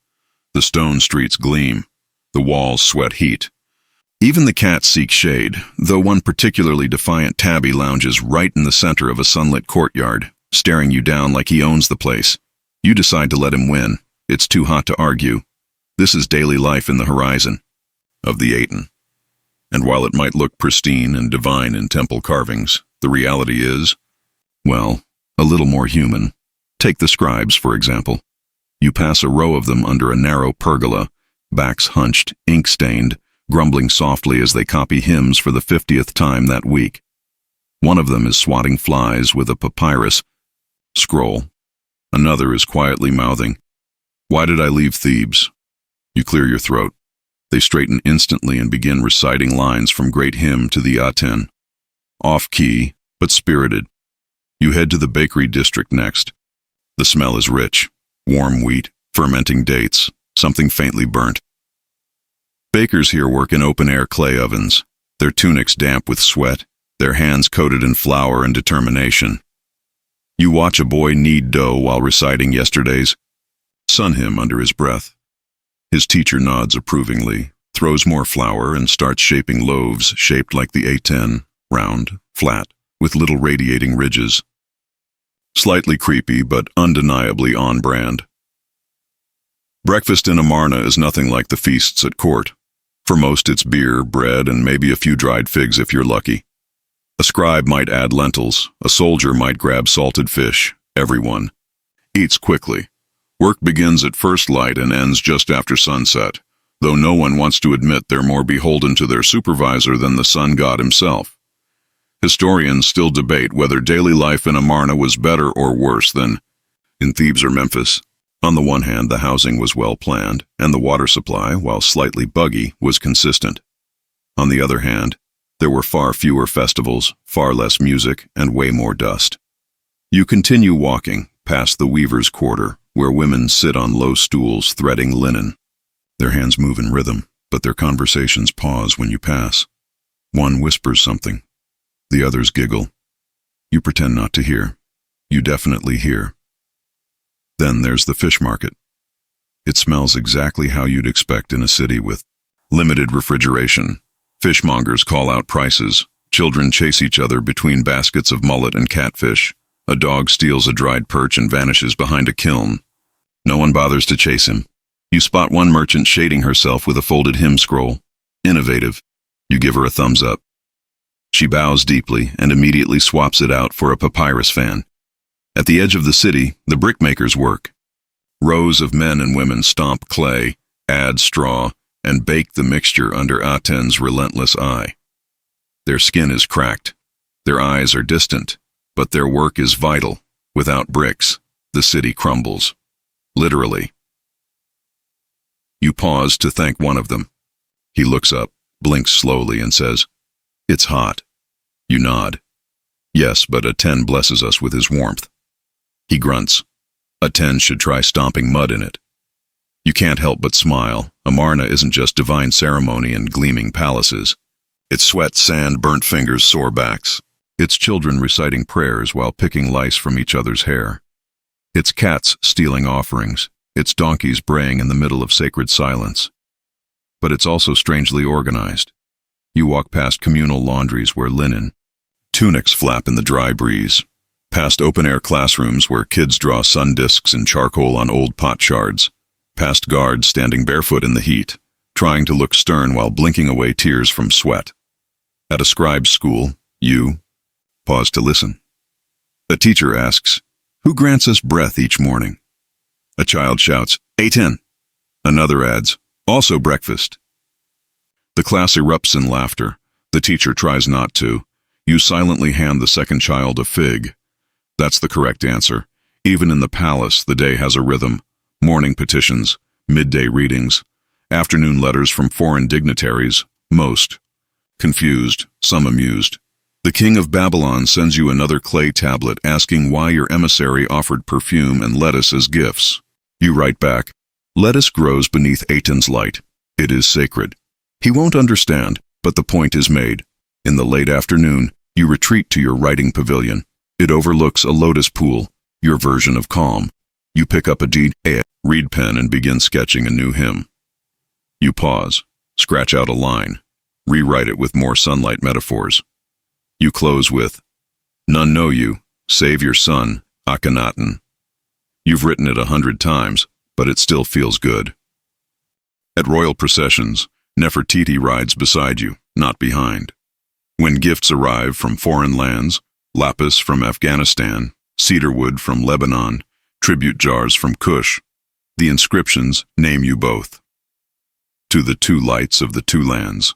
The stone streets gleam. The walls sweat heat. Even the cats seek shade, though one particularly defiant tabby lounges right in the center of a sunlit courtyard, staring you down like he owns the place. You decide to let him win. It's too hot to argue. This is daily life in the horizon of the Aten. And while it might look pristine and divine in temple carvings, the reality is, well, a little more human. Take the scribes, for example. You pass a row of them under a narrow pergola, backs hunched, ink-stained, grumbling softly as they copy hymns for the 50th time that week. One of them is swatting flies with a papyrus scroll. Another is quietly mouthing, "Why did I leave Thebes?" You clear your throat. They straighten instantly and begin reciting lines from great hymn to the Aten. Off-key, but spirited. You head to the bakery district next. The smell is rich. Warm wheat, fermenting dates, something faintly burnt. Bakers here work in open-air clay ovens, their tunics damp with sweat, their hands coated in flour and determination. You watch a boy knead dough while reciting yesterday's sun hymn under his breath. His teacher nods approvingly, throws more flour, and starts shaping loaves shaped like the A10, round, flat, with little radiating ridges. Slightly creepy, but undeniably on-brand. Breakfast in Amarna is nothing like the feasts at court. For most, it's beer, bread, and maybe a few dried figs if you're lucky. A scribe might add lentils, a soldier might grab salted fish. Everyone eats quickly. Work begins at first light and ends just after sunset, though no one wants to admit they're more beholden to their supervisor than the sun god himself. Historians still debate whether daily life in Amarna was better or worse than in Thebes or Memphis. On the one hand, the housing was well planned, and the water supply, while slightly buggy, was consistent. On the other hand, there were far fewer festivals, far less music, and way more dust. You continue walking, past the weaver's quarter, where women sit on low stools threading linen. Their hands move in rhythm, but their conversations pause when you pass. One whispers something. The others giggle. You pretend not to hear. You definitely hear. Then there's the fish market. It smells exactly how you'd expect in a city with limited refrigeration. Fishmongers call out prices. Children chase each other between baskets of mullet and catfish. A dog steals a dried perch and vanishes behind a kiln. No one bothers to chase him. You spot one merchant shading herself with a folded hymn scroll. Innovative. You give her a thumbs up. She bows deeply and immediately swaps it out for a papyrus fan. At the edge of the city, the brickmakers work. Rows of men and women stomp clay, add straw, and bake the mixture under Aten's relentless eye. Their skin is cracked. Their eyes are distant, but their work is vital. Without bricks, the city crumbles. Literally. You pause to thank one of them. He looks up, blinks slowly, and says, "It's hot." You nod. Yes, but Aten blesses us with his warmth. He grunts. Aten should try stomping mud in it. You can't help but smile. Amarna isn't just divine ceremony and gleaming palaces. It's sweat, sand, burnt fingers, sore backs. It's children reciting prayers while picking lice from each other's hair. It's cats stealing offerings. It's donkeys braying in the middle of sacred silence. But it's also strangely organized. You walk past communal laundries where linen, tunics flap in the dry breeze, past open-air classrooms where kids draw sun discs and charcoal on old pot shards, past guards standing barefoot in the heat, trying to look stern while blinking away tears from sweat. At a scribe's school, you pause to listen. A teacher asks, "Who grants us breath each morning?" A child shouts, "Aten." Another adds, "Also breakfast." The class erupts in laughter. The teacher tries not to. You silently hand the second child a fig. That's the correct answer. Even in the palace, the day has a rhythm. Morning petitions, midday readings, afternoon letters from foreign dignitaries, most confused, some amused. The king of Babylon sends you another clay tablet asking why your emissary offered perfume and lettuce as gifts. You write back, "Lettuce grows beneath Aten's light. It is sacred." He won't understand, but the point is made. In the late afternoon, you retreat to your writing pavilion. It overlooks a lotus pool, your version of calm. You pick up a reed pen and begin sketching a new hymn. You pause, scratch out a line, rewrite it with more sunlight metaphors. You close with, "None know you, save your son, Akhenaten." You've written it 100 times, but it still feels good. At royal processions, Nefertiti rides beside you, not behind. When gifts arrive from foreign lands, lapis from Afghanistan, cedarwood from Lebanon, tribute jars from Kush, the inscriptions name you both. To the two lights of the two lands.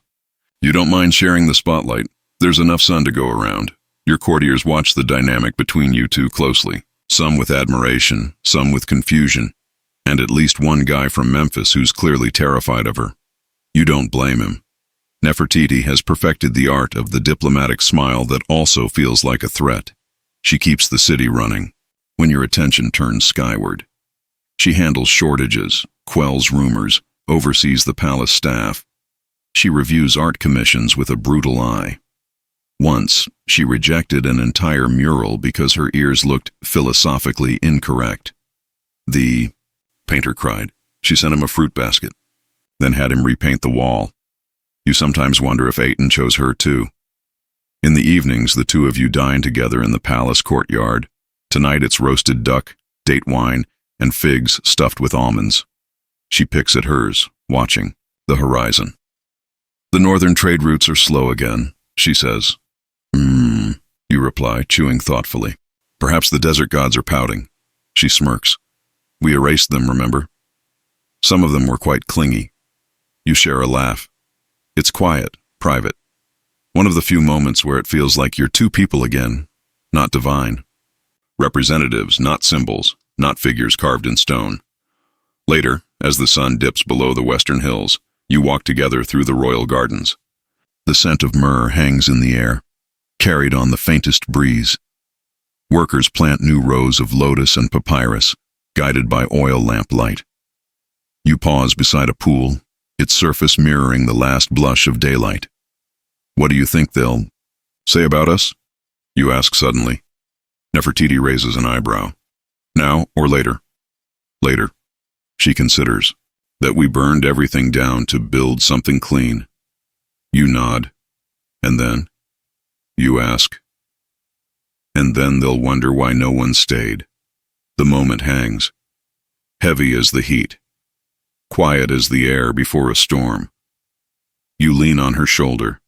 You don't mind sharing the spotlight. There's enough sun to go around. Your courtiers watch the dynamic between you two closely, some with admiration, some with confusion, and at least one guy from Memphis who's clearly terrified of her. You don't blame him. Nefertiti has perfected the art of the diplomatic smile that also feels like a threat. She keeps the city running when your attention turns skyward. She handles shortages, quells rumors, oversees the palace staff. She reviews art commissions with a brutal eye. Once, she rejected an entire mural because her ears looked philosophically incorrect. The painter cried. She sent him a fruit basket, then had him repaint the wall. You sometimes wonder if Aten chose her too. In the evenings, the two of you dine together in the palace courtyard. Tonight it's roasted duck, date wine, and figs stuffed with almonds. She picks at hers, watching the horizon. "The northern trade routes are slow again," she says. You reply, chewing thoughtfully. "Perhaps the desert gods are pouting." She smirks. "We erased them, remember? Some of them were quite clingy." You share a laugh. It's quiet, private. One of the few moments where it feels like you're two people again, not divine. Representatives, not symbols, not figures carved in stone. Later, as the sun dips below the western hills, you walk together through the royal gardens. The scent of myrrh hangs in the air, carried on the faintest breeze. Workers plant new rows of lotus and papyrus, guided by oil lamp light. You pause beside a pool, its surface mirroring the last blush of daylight. What do you think they'll say about us? You ask suddenly. Nefertiti raises an eyebrow. Now or later? Later. She considers. That we burned everything down to build something clean. You nod. And then? You ask. And then they'll wonder why no one stayed. The moment hangs. Heavy as the heat. Quiet as the air before a storm. You lean on her shoulder.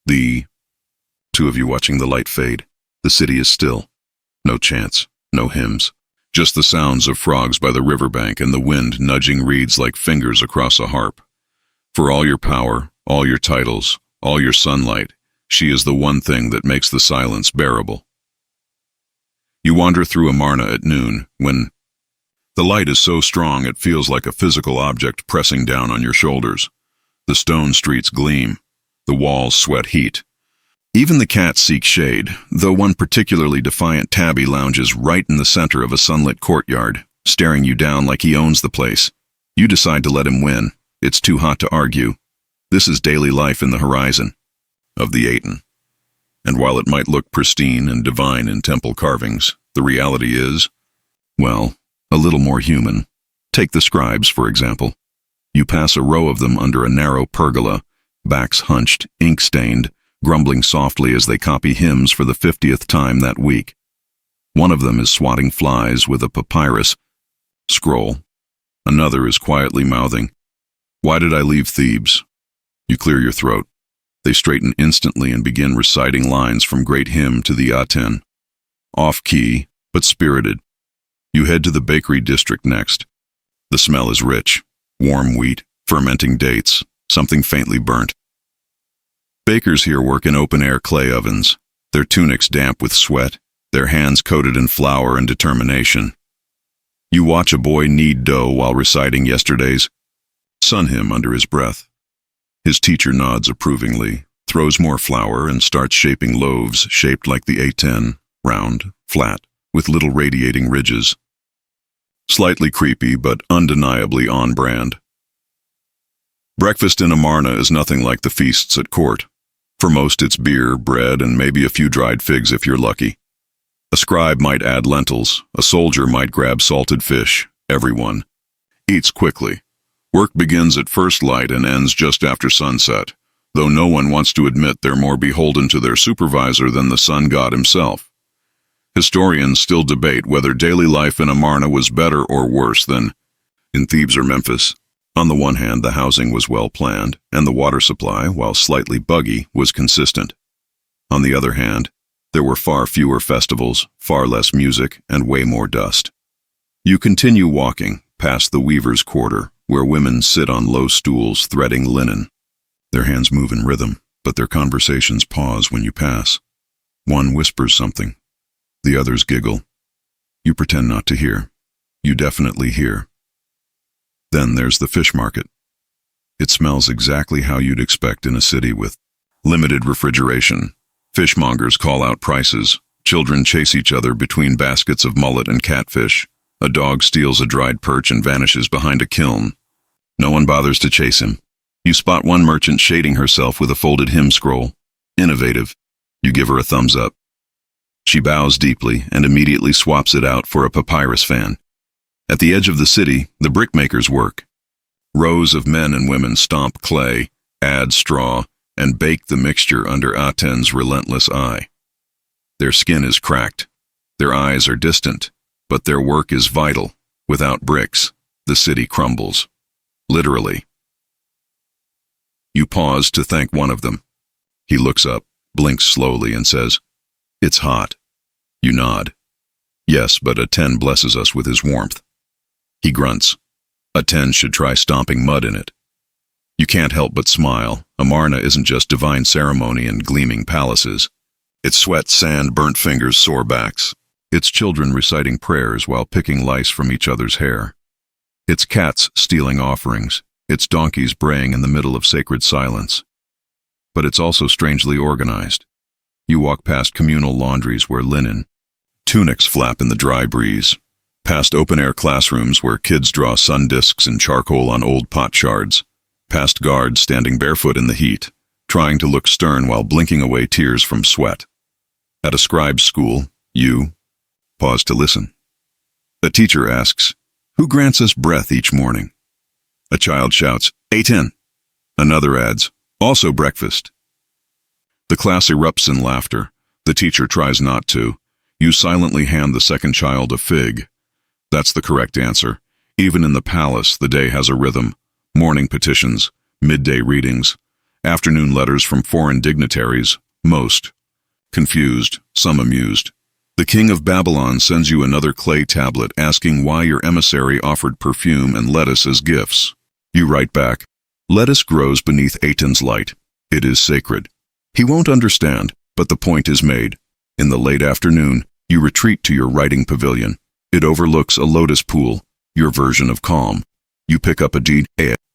Two of you watching the light fade. The city is still. No chants, no hymns. Just the sounds of frogs by the riverbank and the wind nudging reeds like fingers across a harp. For all your power, all your titles, all your sunlight, she is the one thing that makes the silence bearable. You wander through Amarna at noon, when the light is so strong it feels like a physical object pressing down on your shoulders. The stone streets gleam. The walls sweat heat. Even the cats seek shade, though one particularly defiant tabby lounges right in the center of a sunlit courtyard, staring you down like he owns the place. You decide to let him win. It's too hot to argue. This is daily life in the horizon of the Aten. And while it might look pristine and divine in temple carvings, the reality is, well, a little more human. Take the scribes, for example. You pass a row of them under a narrow pergola, backs hunched, ink-stained, grumbling softly as they copy hymns for the 50th time that week. One of them is swatting flies with a papyrus scroll. Another is quietly mouthing, "Why did I leave Thebes?" You clear your throat. They straighten instantly and begin reciting lines from great hymn to the Aten. Off-key, but spirited. You head to the bakery district next. The smell is rich. Warm wheat, fermenting dates, something faintly burnt. Bakers here work in open-air clay ovens, their tunics damp with sweat, their hands coated in flour and determination. You watch a boy knead dough while reciting yesterday's sun hymn under his breath. His teacher nods approvingly, throws more flour, and starts shaping loaves shaped like the A10, round, flat, with little radiating ridges. Slightly creepy, but undeniably on-brand. Breakfast in Amarna is nothing like the feasts at court. For most it's beer, bread, and maybe a few dried figs if you're lucky. A scribe might add lentils, a soldier might grab salted fish. Everyone eats quickly. Work begins at first light and ends just after sunset, though no one wants to admit they're more beholden to their supervisor than the sun god himself. Historians still debate whether daily life in Amarna was better or worse than in Thebes or Memphis. On the one hand, the housing was well planned, and the water supply, while slightly buggy, was consistent. On the other hand, there were far fewer festivals, far less music, and way more dust. You continue walking, past the weaver's quarter, where women sit on low stools threading linen. Their hands move in rhythm, but their conversations pause when you pass. One whispers something. The others giggle. You pretend not to hear. You definitely hear. Then there's the fish market. It smells exactly how you'd expect in a city with limited refrigeration. Fishmongers call out prices. Children chase each other between baskets of mullet and catfish. A dog steals a dried perch and vanishes behind a kiln. No one bothers to chase him. You spot one merchant shading herself with a folded hymn scroll. Innovative. You give her a thumbs up. She bows deeply and immediately swaps it out for a papyrus fan. At the edge of the city, the brickmakers work. Rows of men and women stomp clay, add straw, and bake the mixture under Aten's relentless eye. Their skin is cracked. Their eyes are distant, but their work is vital. Without bricks, the city crumbles. Literally. You pause to thank one of them. He looks up, blinks slowly, and says, "It's hot." You nod. Yes, but Aten blesses us with his warmth. He grunts. Aten should try stomping mud in it. You can't help but smile. Amarna isn't just divine ceremony and gleaming palaces. It's sweat, sand, burnt fingers, sore backs. It's children reciting prayers while picking lice from each other's hair. It's cats stealing offerings. It's donkeys braying in the middle of sacred silence. But it's also strangely organized. You walk past communal laundries where linen Tunics flap in the dry breeze. Past open-air classrooms where kids draw sun discs in charcoal on old pot shards. Past guards standing barefoot in the heat, trying to look stern while blinking away tears from sweat. At a scribe's school, you pause to listen. A teacher asks, "Who grants us breath each morning?" A child shouts, "8:10." Another adds, "Also breakfast." The class erupts in laughter. The teacher tries not to. You silently hand the second child a fig. That's the correct answer. Even in the palace, the day has a rhythm. Morning petitions, midday readings, afternoon letters from foreign dignitaries, most confused, some amused. The king of Babylon sends you another clay tablet asking why your emissary offered perfume and lettuce as gifts. You write back, "Lettuce grows beneath Aten's light. It is sacred." He won't understand, but the point is made. In the late afternoon, you retreat to your writing pavilion. It overlooks a lotus pool, your version of calm. You pick up a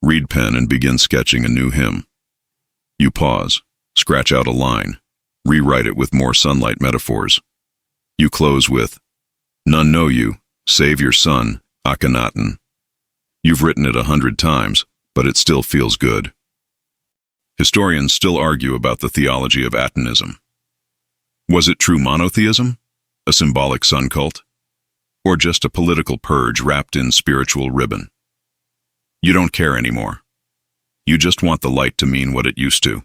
reed pen and begin sketching a new hymn. You pause, scratch out a line, rewrite it with more sunlight metaphors. You close with, "None know you, save your son, Akhenaten." You've written it 100 times, but it still feels good. Historians still argue about the theology of Atenism. Was it true monotheism, a symbolic sun cult, or just a political purge wrapped in spiritual ribbon? You don't care anymore. You just want the light to mean what it used to.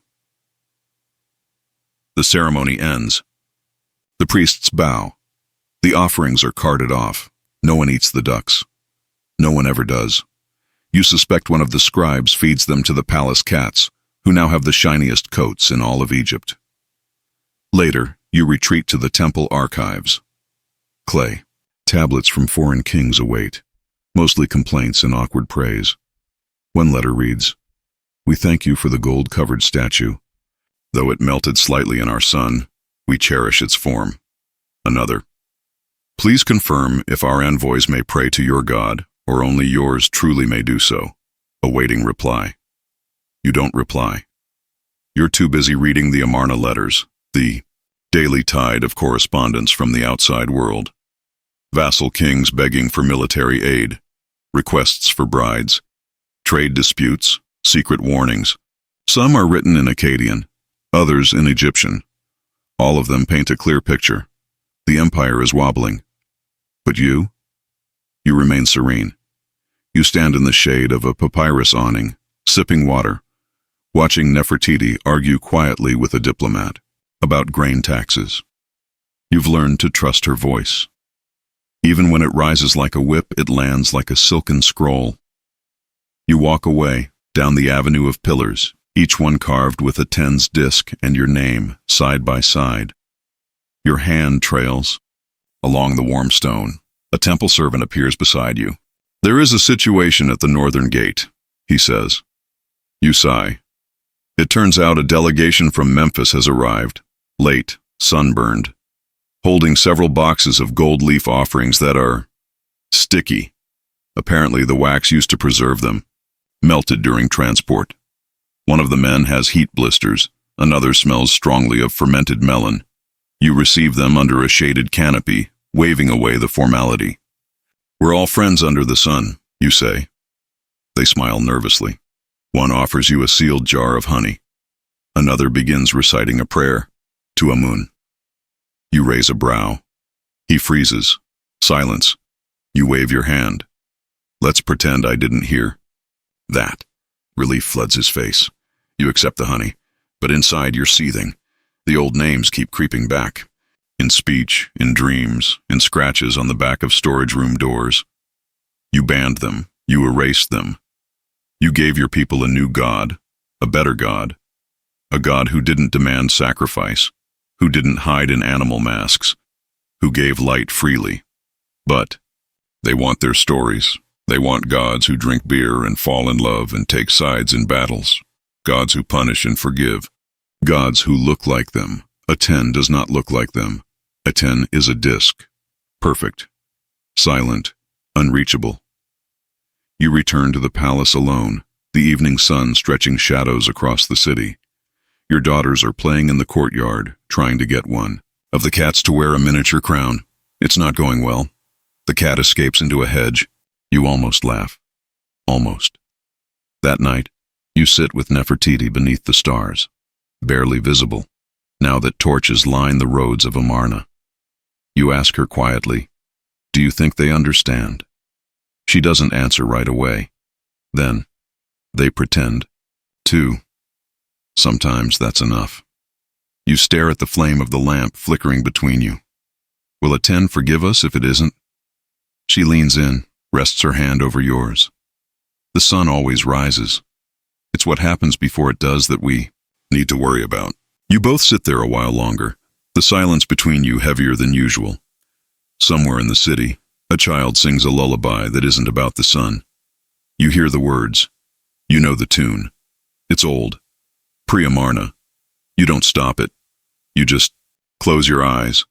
The ceremony ends. The priests bow. The offerings are carted off. No one eats the ducks. No one ever does. You suspect one of the scribes feeds them to the palace cats, who now have the shiniest coats in all of Egypt. Later, you retreat to the temple archives. Clay. Tablets from foreign kings await, mostly complaints and awkward praise. One letter reads, "We thank you for the gold-covered statue. Though it melted slightly in our sun, we cherish its form." Another, "Please confirm if our envoys may pray to your God, or only yours truly may do so." Awaiting reply. You don't reply. You're too busy reading the Amarna letters, the daily tide of correspondence from the outside world. Vassal kings begging for military aid, requests for brides, trade disputes, secret warnings. Some are written in Akkadian, others in Egyptian. All of them paint a clear picture. The empire is wobbling. But you remain serene. You stand in the shade of a papyrus awning, sipping water, watching Nefertiti argue quietly with a diplomat about grain taxes. You've learned to trust her voice. Even when it rises like a whip, it lands like a silken scroll. You walk away, down the avenue of pillars, each one carved with a 10's disc and your name, side by side. Your hand trails along the warm stone. A temple servant appears beside you. "There is a situation at the northern gate," he says. You sigh. It turns out a delegation from Memphis has arrived, late, sunburned, holding several boxes of gold leaf offerings that are sticky. Apparently the wax used to preserve them, melted during transport. One of the men has heat blisters, another smells strongly of fermented melon. You receive them under a shaded canopy, waving away the formality. "We're all friends under the sun," you say. They smile nervously. One offers you a sealed jar of honey. Another begins reciting a prayer to Amun. You raise a brow. He freezes. Silence. You wave your hand. "Let's pretend I didn't hear." That. Relief floods his face. You accept the honey, but inside you're seething. The old names keep creeping back. In speech, in dreams, in scratches on the back of storage room doors. You banned them. You erased them. You gave your people a new God, a better God. A God who didn't demand sacrifice, who didn't hide in animal masks, who gave light freely. But they want their stories. They want gods who drink beer and fall in love and take sides in battles. Gods who punish and forgive. Gods who look like them. Aten does not look like them. Aten is a disk. Perfect. Silent. Unreachable. You return to the palace alone, the evening sun stretching shadows across the city. Your daughters are playing in the courtyard, trying to get one of the cats to wear a miniature crown. It's not going well. The cat escapes into a hedge. You almost laugh. Almost. That night, you sit with Nefertiti beneath the stars, barely visible, now that torches line the roads of Amarna. You ask her quietly, "Do you think they understand?" She doesn't answer right away. Then, they pretend to. Sometimes that's enough. You stare at the flame of the lamp flickering between you. Will Aten forgive us if it isn't? She leans in, rests her hand over yours. The sun always rises. It's what happens before it does that we need to worry about. You both sit there a while longer, the silence between you heavier than usual. Somewhere in the city, a child sings a lullaby that isn't about the sun. You hear the words. You know the tune. It's old. Pre-Amarna. You don't stop it. You just close your eyes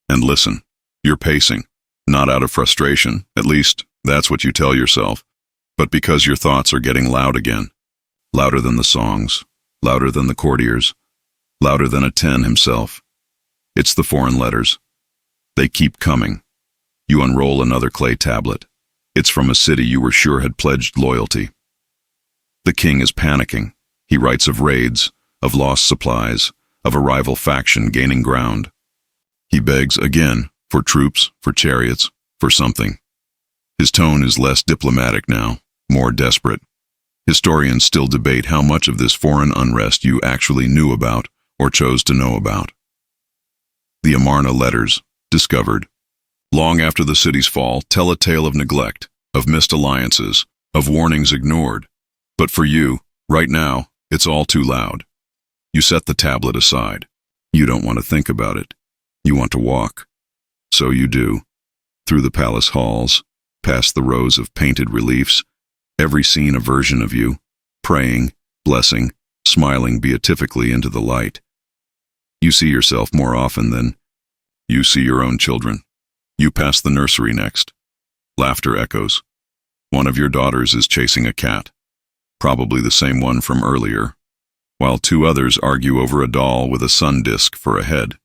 and listen. You're pacing, not out of frustration, at least that's what you tell yourself, but because your thoughts are getting loud again. Louder than the songs, louder than the courtiers, louder than Aten himself. It's the foreign letters. They keep coming. You unroll another clay tablet. It's from a city you were sure had pledged loyalty. The king is panicking. He writes of raids, of lost supplies, of a rival faction gaining ground. He begs again for troops, for chariots, for something. His tone is less diplomatic now, more desperate. Historians still debate how much of this foreign unrest you actually knew about or chose to know about. The Amarna letters, discovered, long after the city's fall, tell a tale of neglect, of missed alliances, of warnings ignored. But for you, right now, it's all too loud. You set the tablet aside. You don't want to think about it. You want to walk. So you do. Through the palace halls, past the rows of painted reliefs, every scene a version of you, praying, blessing, smiling beatifically into the light. You see yourself more often than you see your own children. You pass the nursery next. Laughter echoes. One of your daughters is chasing a cat, probably the same one from earlier, while two others argue over a doll with a sun disk for a head.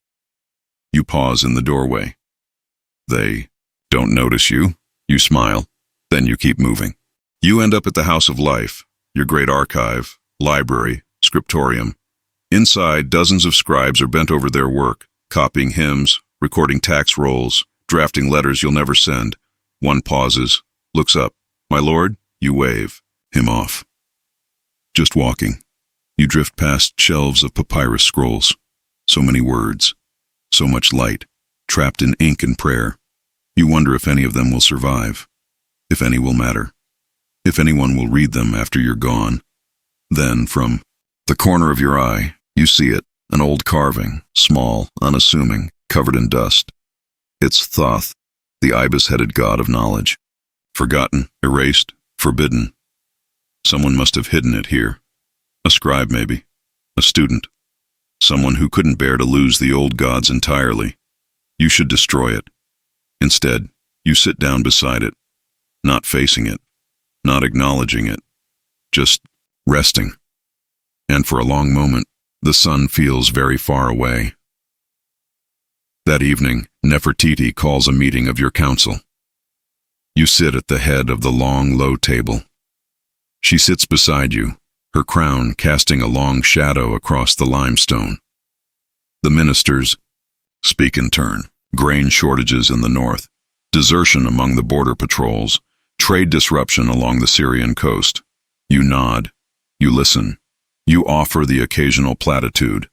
You pause in the doorway. They don't notice you. You smile. Then you keep moving. You end up at the House of Life, your great archive, library, scriptorium. Inside, dozens of scribes are bent over their work, copying hymns, recording tax rolls, drafting letters you'll never send. One pauses, looks up. "My lord," you wave him off. Just walking. You drift past shelves of papyrus scrolls. So many words. So much light, trapped in ink and prayer. You wonder if any of them will survive. If any will matter. If anyone will read them after you're gone. Then, from the corner of your eye, you see it, an old carving, small, unassuming, covered in dust. It's Thoth, the ibis-headed god of knowledge. Forgotten, erased, forbidden. Someone must have hidden it here. A scribe, maybe. A student. Someone who couldn't bear to lose the old gods entirely. You should destroy it. Instead, you sit down beside it, not facing it, not acknowledging it, just resting. And for a long moment, the sun feels very far away. That evening, Nefertiti calls a meeting of your council. You sit at the head of the long, low table. She sits beside you, her crown casting a long shadow across the limestone. The ministers speak in turn. Grain shortages in the north, desertion among the border patrols, trade disruption along the Syrian coast. You nod. You listen. You offer the occasional platitude.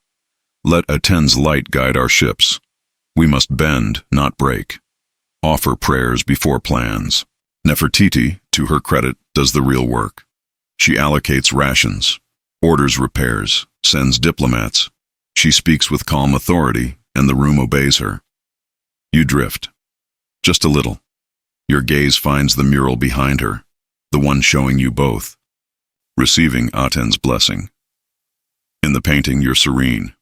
Let Aten's light guide our ships. We must bend, not break. Offer prayers before plans. Nefertiti, to her credit, does the real work. She allocates rations, orders repairs, sends diplomats. She speaks with calm authority, and the room obeys her. You drift. Just a little. Your gaze finds the mural behind her, the one showing you both, receiving Aten's blessing. In the painting, you're serene,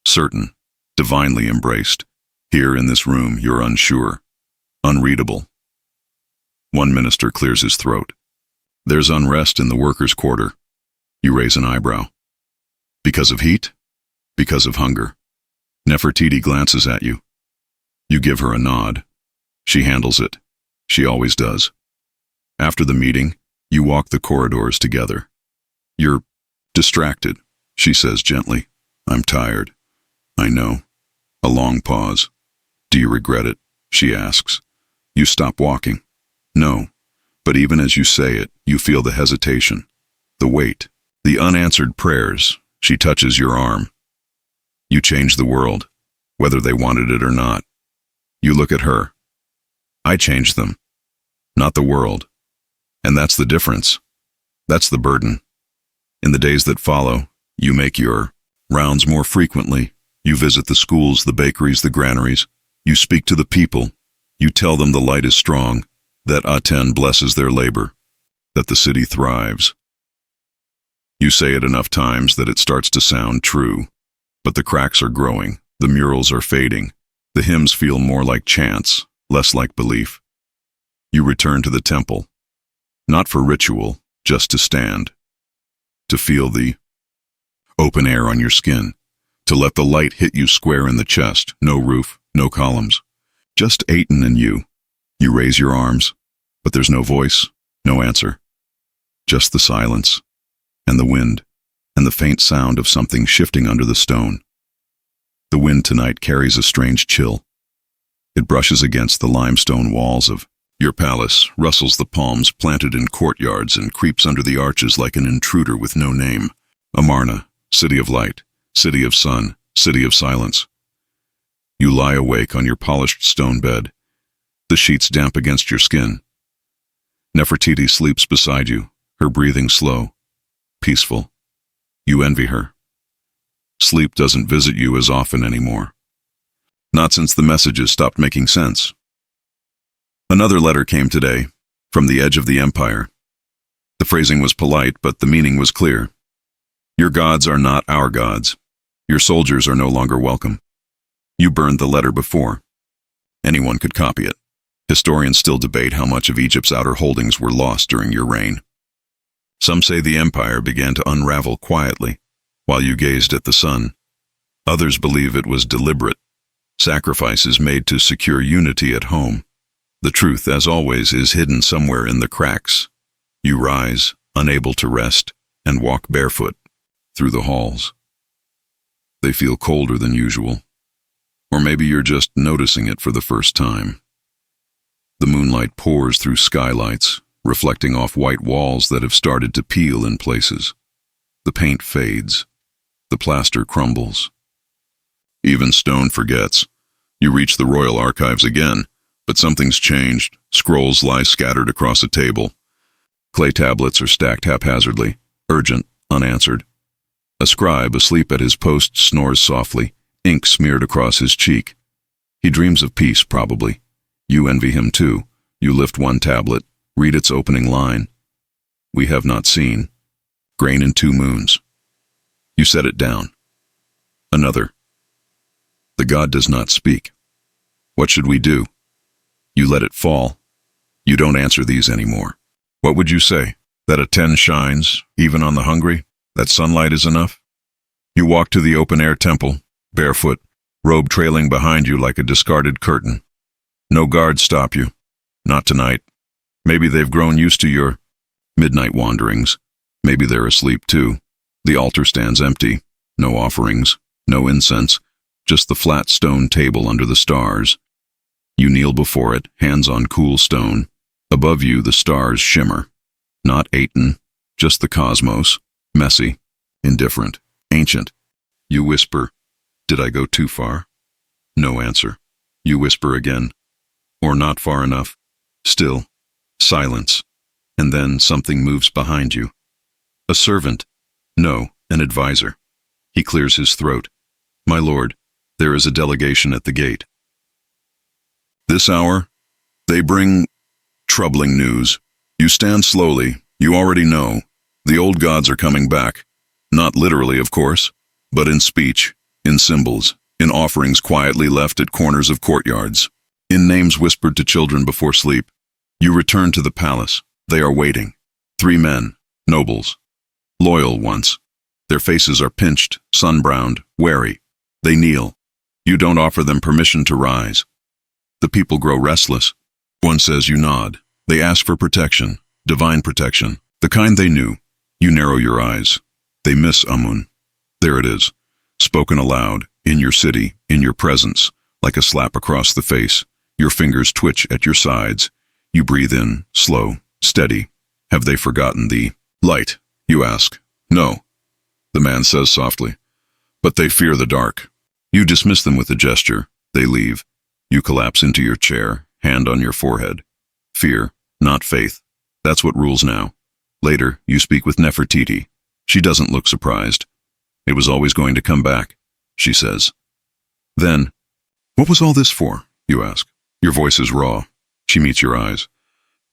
certain, divinely embraced. Here in this room, you're unsure, unreadable. One minister clears his throat. There's unrest in the workers' quarter. You raise an eyebrow. Because of heat? Because of hunger. Nefertiti glances at you. You give her a nod. She handles it. She always does. After the meeting, you walk the corridors together. You're distracted, she says gently. I'm tired. I know. A long pause. Do you regret it? She asks. You stop walking. No. But even as you say it, you feel the hesitation, the weight, the unanswered prayers. She touches your arm. You change the world, whether they wanted it or not. You look at her. I changed them, not the world. And that's the difference. That's the burden. In the days that follow, you make your rounds more frequently. You visit the schools, the bakeries, the granaries. You speak to the people. You tell them the light is strong, that Aten blesses their labor, that the city thrives. You say it enough times that it starts to sound true. But the cracks are growing, the murals are fading, the hymns feel more like chants, less like belief. You return to the temple, not for ritual, just to stand, to feel the open air on your skin, to let the light hit you square in the chest, no roof, no columns, just Aten and you. You raise your arms, but there's no voice, no answer, just the silence, and the wind, and the faint sound of something shifting under the stone. The wind tonight carries a strange chill. It brushes against the limestone walls of your palace, rustles the palms planted in courtyards, and creeps under the arches like an intruder with no name. Amarna, city of light, city of sun, city of silence. You lie awake on your polished stone bed, the sheets damp against your skin. Nefertiti sleeps beside you, her breathing slow, peaceful. You envy her. Sleep doesn't visit you as often anymore. Not since the messages stopped making sense. Another letter came today, from the edge of the empire. The phrasing was polite, but the meaning was clear. Your gods are not our gods. Your soldiers are no longer welcome. You burned the letter before. Anyone could copy it. Historians still debate how much of Egypt's outer holdings were lost during your reign. Some say the empire began to unravel quietly, while you gazed at the sun. Others believe it was deliberate, sacrifices made to secure unity at home. The truth, as always, is hidden somewhere in the cracks. You rise, unable to rest, and walk barefoot through the halls. They feel colder than usual. Or maybe you're just noticing it for the first time. The moonlight pours through skylights, reflecting off white walls that have started to peel in places. The paint fades. The plaster crumbles. Even stone forgets. You reach the royal archives again, but something's changed. Scrolls lie scattered across a table. Clay tablets are stacked haphazardly, urgent, unanswered. A scribe asleep at his post snores softly, ink smeared across his cheek. He dreams of peace, probably. You envy him too. You lift one tablet, read its opening line. We have not seen. Grain in 2 moons. You set it down. Another. The god does not speak. What should we do? You let it fall. You don't answer these anymore. What would you say? That a 10 shines, even on the hungry? That sunlight is enough? You walk to the open-air temple, barefoot, robe trailing behind you like a discarded curtain. No guards stop you. Not tonight. Maybe they've grown used to your midnight wanderings. Maybe they're asleep too. The altar stands empty. No offerings, no incense, just the flat stone table under the stars. You kneel before it, hands on cool stone. Above you, the stars shimmer. Not Aten, just the cosmos, messy, indifferent, ancient. You whisper, did I go too far? No answer. You whisper again, or not far enough. Still, silence. And then something moves behind you. A servant. No, an advisor. He clears his throat. My lord, there is a delegation at the gate. This hour, they bring troubling news. You stand slowly. You already know. The old gods are coming back. Not literally, of course, but in speech, in symbols, in offerings quietly left at corners of courtyards, in names whispered to children before sleep. You return to the palace. They are waiting. 3 men, nobles, loyal once. Their faces are pinched, sun-browned, wary. They kneel. You don't offer them permission to rise. The people grow restless. One says you nod. They ask for protection, divine protection, the kind they knew. You narrow your eyes. They miss Amun. There it is, spoken aloud, in your city, in your presence, like a slap across the face. Your fingers twitch at your sides. You breathe in, slow, steady. Have they forgotten the light? You ask. No, the man says softly. But they fear the dark. You dismiss them with a gesture. They leave. You collapse into your chair, hand on your forehead. Fear, not faith. That's what rules now. Later, you speak with Nefertiti. She doesn't look surprised. It was always going to come back, she says. Then, what was all this for? You ask. Your voice is raw. She meets your eyes.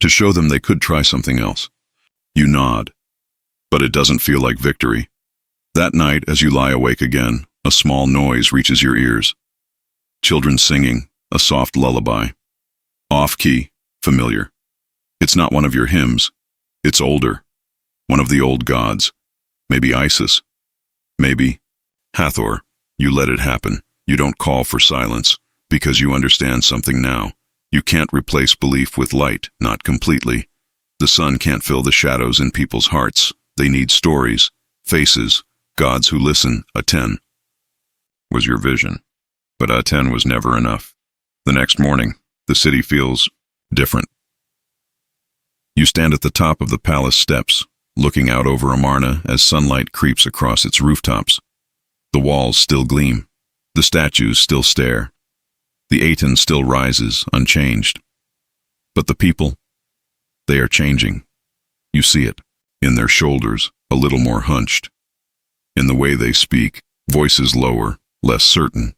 To show them they could try something else. You nod. But it doesn't feel like victory. That night, as you lie awake again, a small noise reaches your ears. Children singing, a soft lullaby. Off-key, familiar. It's not one of your hymns. It's older. One of the old gods. Maybe Isis. Maybe Hathor. You let it happen. You don't call for silence, because you understand something now. You can't replace belief with light, not completely. The sun can't fill the shadows in people's hearts. They need stories, faces, gods who listen. Aten was your vision. But Aten was never enough. The next morning, the city feels different. You stand at the top of the palace steps, looking out over Amarna as sunlight creeps across its rooftops. The walls still gleam. The statues still stare. The Aten still rises, unchanged. But the people, they are changing. You see it, in their shoulders, a little more hunched. In the way they speak, voices lower, less certain.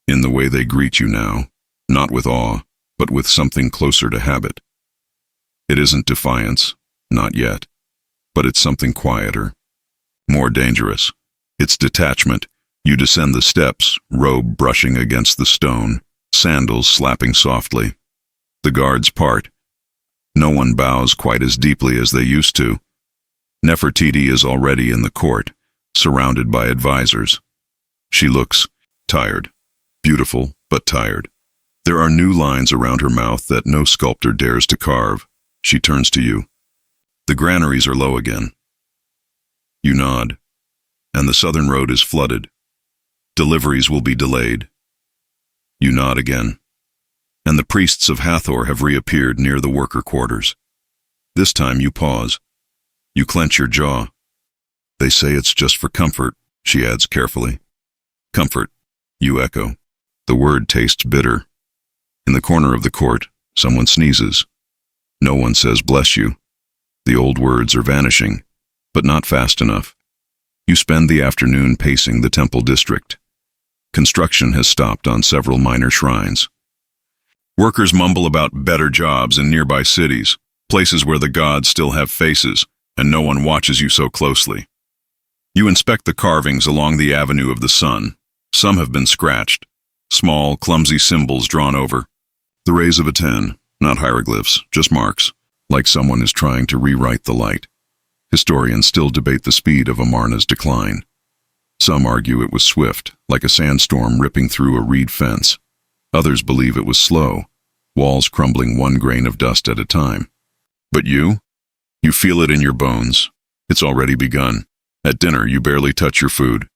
In the way they greet you now, not with awe, but with something closer to habit. It isn't defiance, not yet, but it's something quieter, more dangerous. It's detachment. You descend the steps, robe brushing against the stone, sandals slapping softly. The guards part. No one bows quite as deeply as they used to. Nefertiti is already in the court, surrounded by advisors. She looks tired, beautiful but tired. There are new lines around her mouth that no sculptor dares to carve. She turns to you. The granaries are low again. You nod, and the southern road is flooded. Deliveries will be delayed. You nod again, and the priests of Hathor have reappeared near the worker quarters. This time you pause. You clench your jaw. They say it's just for comfort, she adds carefully. Comfort, you echo. The word tastes bitter. In the corner of the court, someone sneezes. No one says bless you. The old words are vanishing, but not fast enough. You spend the afternoon pacing the temple district. Construction has stopped on several minor shrines. Workers mumble about better jobs in nearby cities, places where the gods still have faces, and no one watches you so closely. You inspect the carvings along the Avenue of the Sun. Some have been scratched, small, clumsy symbols drawn over. The rays of Aten, not hieroglyphs, just marks, like someone is trying to rewrite the light. Historians still debate the speed of Amarna's decline. Some argue it was swift, like a sandstorm ripping through a reed fence. Others believe it was slow, walls crumbling one grain of dust at a time. But you feel it in your bones. It's already begun. At dinner, you barely touch your food.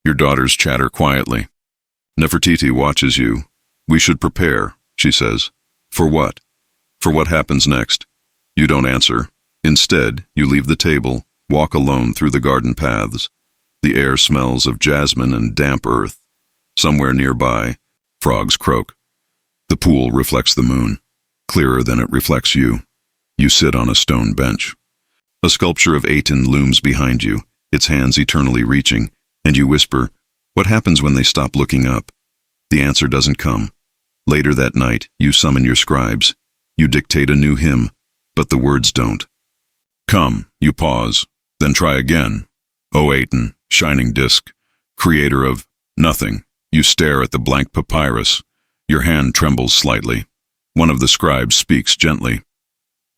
Your daughters chatter quietly. Nefertiti watches you. We should prepare, she says. For what? For what happens next? You don't answer. Instead, you leave the table, walk alone through the garden paths. The air smells of jasmine and damp earth. Somewhere nearby, frogs croak. The pool reflects the moon, clearer than it reflects you. You sit on a stone bench. A sculpture of Aten looms behind you, its hands eternally reaching, and you whisper, what happens when they stop looking up? The answer doesn't come. Later that night, you summon your scribes. You dictate a new hymn, but the words don't. Come, you pause, then try again. O Aten, shining disk, creator of nothing. You stare at the blank papyrus. Your hand trembles slightly. One of the scribes speaks gently.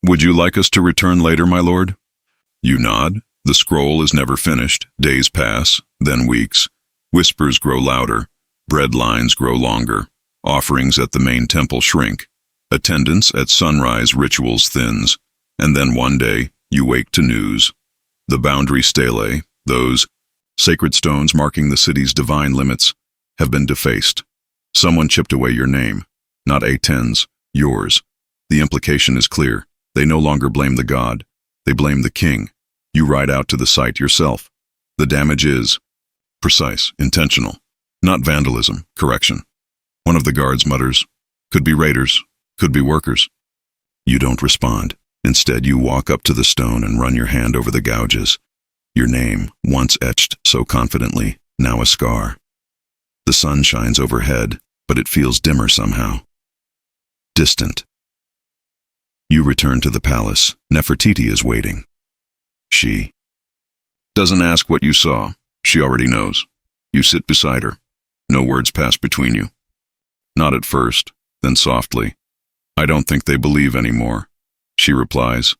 Would you like us to return later, my lord? You nod. The scroll is never finished. Days pass, then weeks. Whispers grow louder. Bread lines grow longer. Offerings at the main temple shrink. Attendance at sunrise rituals thins. And then one day, you wake to news. The boundary stelae, those sacred stones marking the city's divine limits, have been defaced. Someone chipped away your name. Not A10's, yours. The implication is clear. They no longer blame the god. They blame the king. You ride out to the site yourself. The damage is precise, intentional. Not vandalism, correction. One of the guards mutters, "Could be raiders, could be workers." You don't respond. Instead, you walk up to the stone and run your hand over the gouges. Your name, once etched so confidently, now a scar. The sun shines overhead, but it feels dimmer somehow. Distant. You return to the palace. Nefertiti is waiting. She doesn't ask what you saw. She already knows. You sit beside her. No words pass between you. Not at first, then softly. "I don't think they believe anymore," she replies.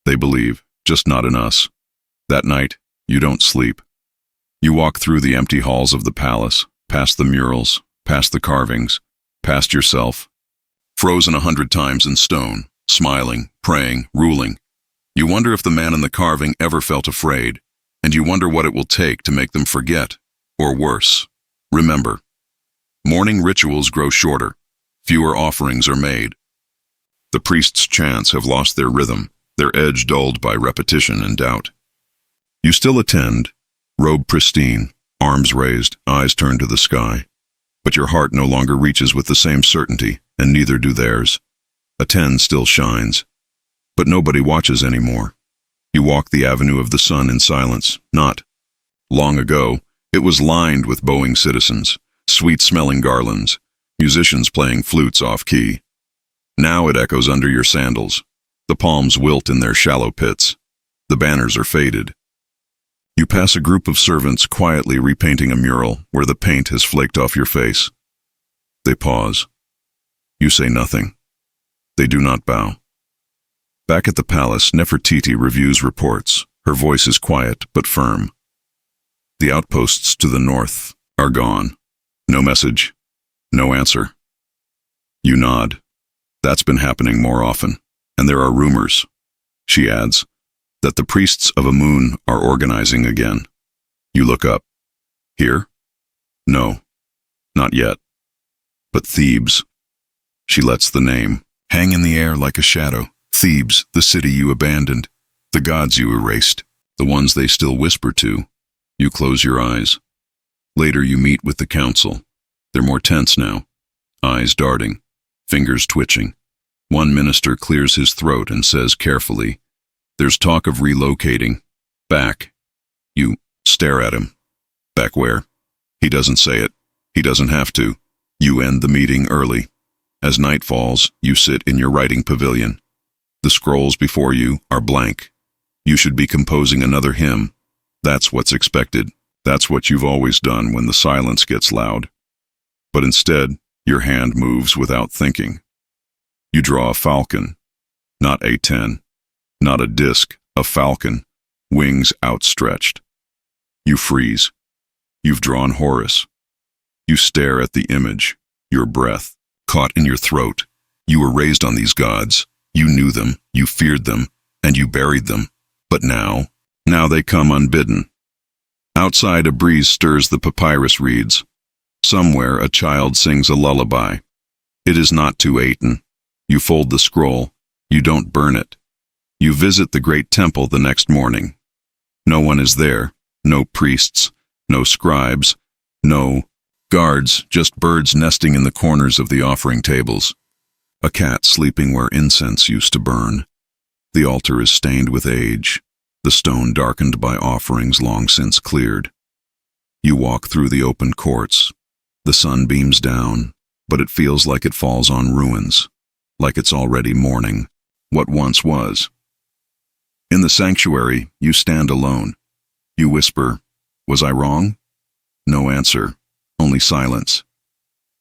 "They believe, just not in us." That night, you don't sleep. You walk through the empty halls of the palace, past the murals, past the carvings, past yourself, frozen 100 times in stone, smiling, praying, ruling. You wonder if the man in the carving ever felt afraid, and you wonder what it will take to make them forget, or worse, remember. Morning rituals grow shorter. Fewer offerings are made. The priest's chants have lost their rhythm, their edge dulled by repetition and doubt. You still attend, robe pristine, arms raised, eyes turned to the sky. But your heart no longer reaches with the same certainty, and neither do theirs. A 10 still shines. But nobody watches anymore. You walk the avenue of the sun in silence, not. Long ago, it was lined with bowing citizens, sweet-smelling garlands, musicians playing flutes off-key. Now it echoes under your sandals. The palms wilt in their shallow pits. The banners are faded. You pass a group of servants quietly repainting a mural where the paint has flaked off your face. They pause. You say nothing. They do not bow. Back at the palace, Nefertiti reviews reports. Her voice is quiet but firm. The outposts to the north are gone. No message. No answer. You nod. That's been happening more often. And there are rumors, she adds, that the priests of Amun are organizing again. You look up. Here? No. Not yet. But Thebes. She lets the name hang in the air like a shadow. Thebes, the city you abandoned. The gods you erased. The ones they still whisper to. You close your eyes. Later you meet with the council. They're more tense now. Eyes darting. Fingers twitching. One minister clears his throat and says carefully, "There's talk of relocating. Back." You stare at him. Back where? He doesn't say it. He doesn't have to. You end the meeting early. As night falls, you sit in your writing pavilion. The scrolls before you are blank. You should be composing another hymn. That's what's expected. That's what you've always done when the silence gets loud. But instead, your hand moves without thinking. You draw a falcon. Not A10. Not a disc, a falcon. Wings outstretched. You freeze. You've drawn Horus. You stare at the image, your breath, caught in your throat. You were raised on these gods. You knew them, you feared them, and you buried them. But now they come unbidden. Outside, a breeze stirs the papyrus reeds. Somewhere, a child sings a lullaby. It is not too Aten. You fold the scroll. You don't burn it. You visit the great temple the next morning. No one is there. No priests. No scribes. No guards, just birds nesting in the corners of the offering tables. A cat sleeping where incense used to burn. The altar is stained with age, the stone darkened by offerings long since cleared. You walk through the open courts. The sun beams down, but it feels like it falls on ruins, like it's already morning, what once was. In the sanctuary, you stand alone. You whisper, "Was I wrong?" No answer, only silence.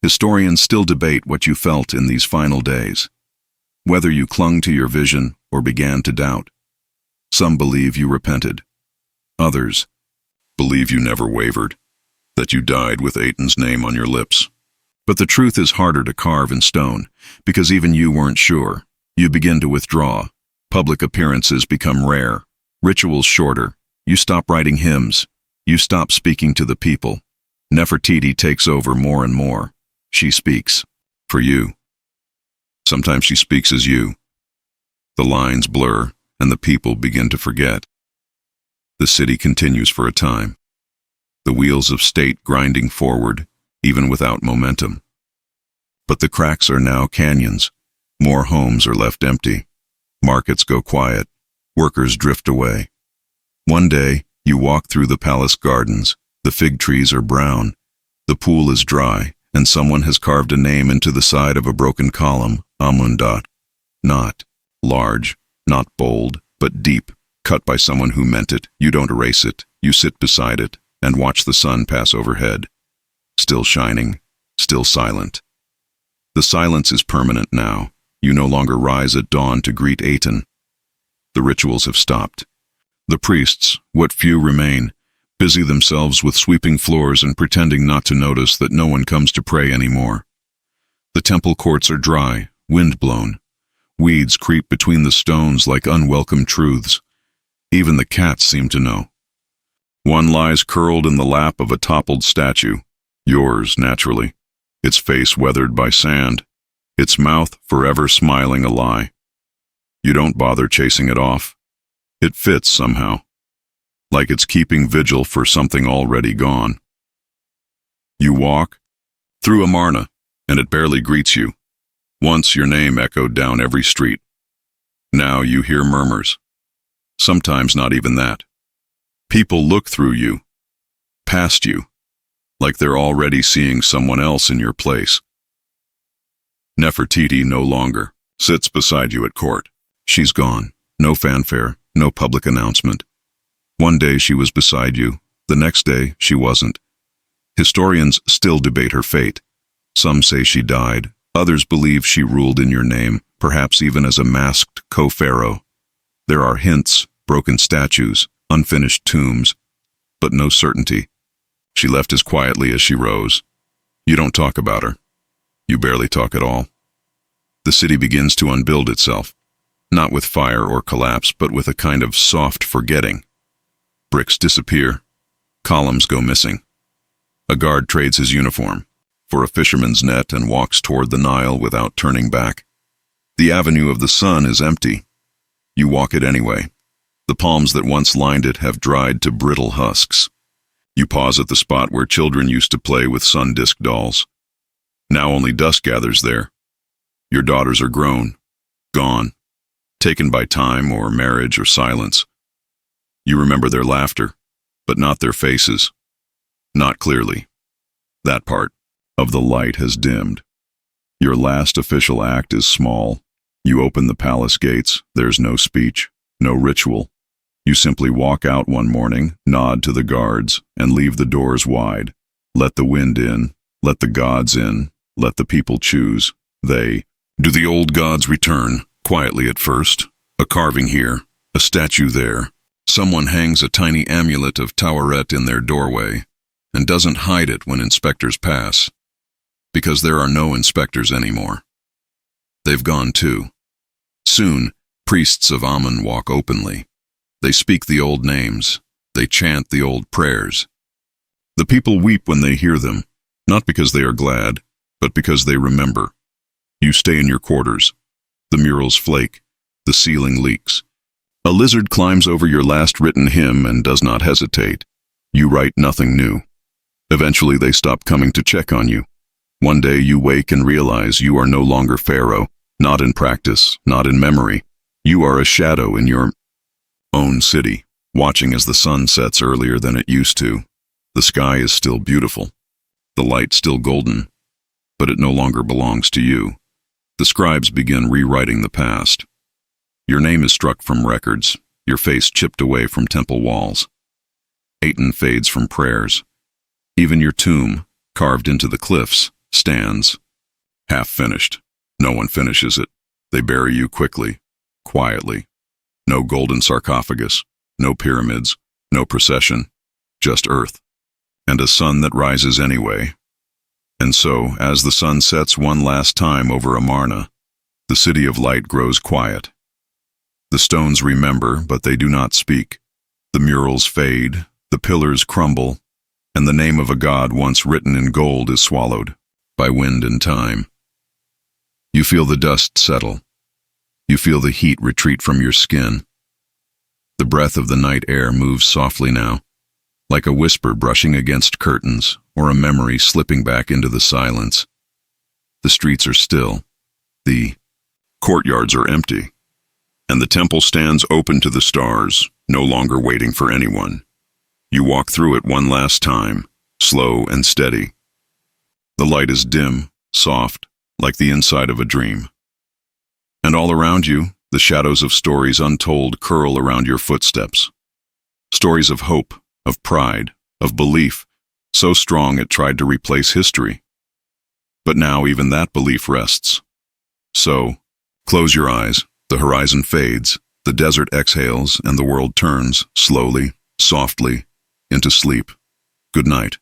Historians still debate what you felt in these final days, whether you clung to your vision or began to doubt. Some believe you repented. Others believe you never wavered, that you died with Aten's name on your lips. But the truth is harder to carve in stone, because even you weren't sure. You begin to withdraw. Public appearances become rare. Rituals shorter. You stop writing hymns. You stop speaking to the people. Nefertiti takes over more and more. She speaks. For you. Sometimes she speaks as you. The lines blur, and the people begin to forget. The city continues for a time. The wheels of state grinding forward, even without momentum. But the cracks are now canyons. More homes are left empty. Markets go quiet. Workers drift away. One day, you walk through the palace gardens. The fig trees are brown. The pool is dry, and someone has carved a name into the side of a broken column, Amarna. Not large, not bold, but deep, cut by someone who meant it. You don't erase it. You sit beside it and watch the sun pass overhead. Still shining, still silent. The silence is permanent now. You no longer rise at dawn to greet Aten. The rituals have stopped. The priests, what few remain, busy themselves with sweeping floors and pretending not to notice that no one comes to pray anymore. The temple courts are dry, wind-blown. Weeds creep between the stones like unwelcome truths. Even the cats seem to know. One lies curled in the lap of a toppled statue. Yours, naturally. Its face weathered by sand. Its mouth forever smiling a lie. You don't bother chasing it off. It fits somehow. Like it's keeping vigil for something already gone. You walk through Amarna, and it barely greets you. Once your name echoed down every street. Now you hear murmurs. Sometimes not even that. People look through you, past you, like they're already seeing someone else in your place. Nefertiti no longer sits beside you at court. She's gone. No fanfare, no public announcement. One day she was beside you, the next day she wasn't. Historians still debate her fate. Some say she died, others believe she ruled in your name, perhaps even as a masked co-pharaoh. There are hints, broken statues, unfinished tombs, but no certainty. She left as quietly as she rose. You don't talk about her. You barely talk at all. The city begins to unbuild itself, not with fire or collapse, but with a kind of soft forgetting. Bricks disappear. Columns go missing. A guard trades his uniform for a fisherman's net and walks toward the Nile without turning back. The Avenue of the Sun is empty. You walk it anyway. The palms that once lined it have dried to brittle husks. You pause at the spot where children used to play with sun-disk dolls. Now only dust gathers there. Your daughters are grown, gone, taken by time or marriage or silence. You remember their laughter, but not their faces. Not clearly. That part of the light has dimmed. Your last official act is small. You open the palace gates. There's no speech, no ritual. You simply walk out one morning, nod to the guards, and leave the doors wide. Let the wind in, let the gods in, let the people choose. Do the old gods return, quietly at first? A carving here, a statue there. Someone hangs a tiny amulet of Taweret in their doorway, and doesn't hide it when inspectors pass, because there are no inspectors anymore. They've gone too. Soon, priests of Amun walk openly. They speak the old names. They chant the old prayers. The people weep when they hear them, not because they are glad, but because they remember. You stay in your quarters. The murals flake. The ceiling leaks. A lizard climbs over your last written hymn and does not hesitate. You write nothing new. Eventually they stop coming to check on you. One day you wake and realize you are no longer Pharaoh, not in practice, not in memory. You are a shadow in your own city, watching as the sun sets earlier than it used to. The sky is still beautiful, the light still golden, but it no longer belongs to you. The scribes begin rewriting the past. Your name is struck from records, your face chipped away from temple walls. Aten fades from prayers. Even your tomb, carved into the cliffs, stands, half finished. No one finishes it. They bury you quickly, quietly. No golden sarcophagus, no pyramids, no procession, just earth. And a sun that rises anyway. And so, as the sun sets one last time over Amarna, the city of light grows quiet. The stones remember, but they do not speak. The murals fade, the pillars crumble, and the name of a god once written in gold is swallowed by wind and time. You feel the dust settle. You feel the heat retreat from your skin. The breath of the night air moves softly now, like a whisper brushing against curtains or a memory slipping back into the silence. The streets are still. The courtyards are empty. And the temple stands open to the stars, no longer waiting for anyone. You walk through it one last time, slow and steady. The light is dim, soft, like the inside of a dream. And all around you, the shadows of stories untold curl around your footsteps. Stories of hope, of pride, of belief, so strong it tried to replace history. But now even that belief rests. So, close your eyes, the horizon fades, the desert exhales, and the world turns, slowly, softly, into sleep. Good night.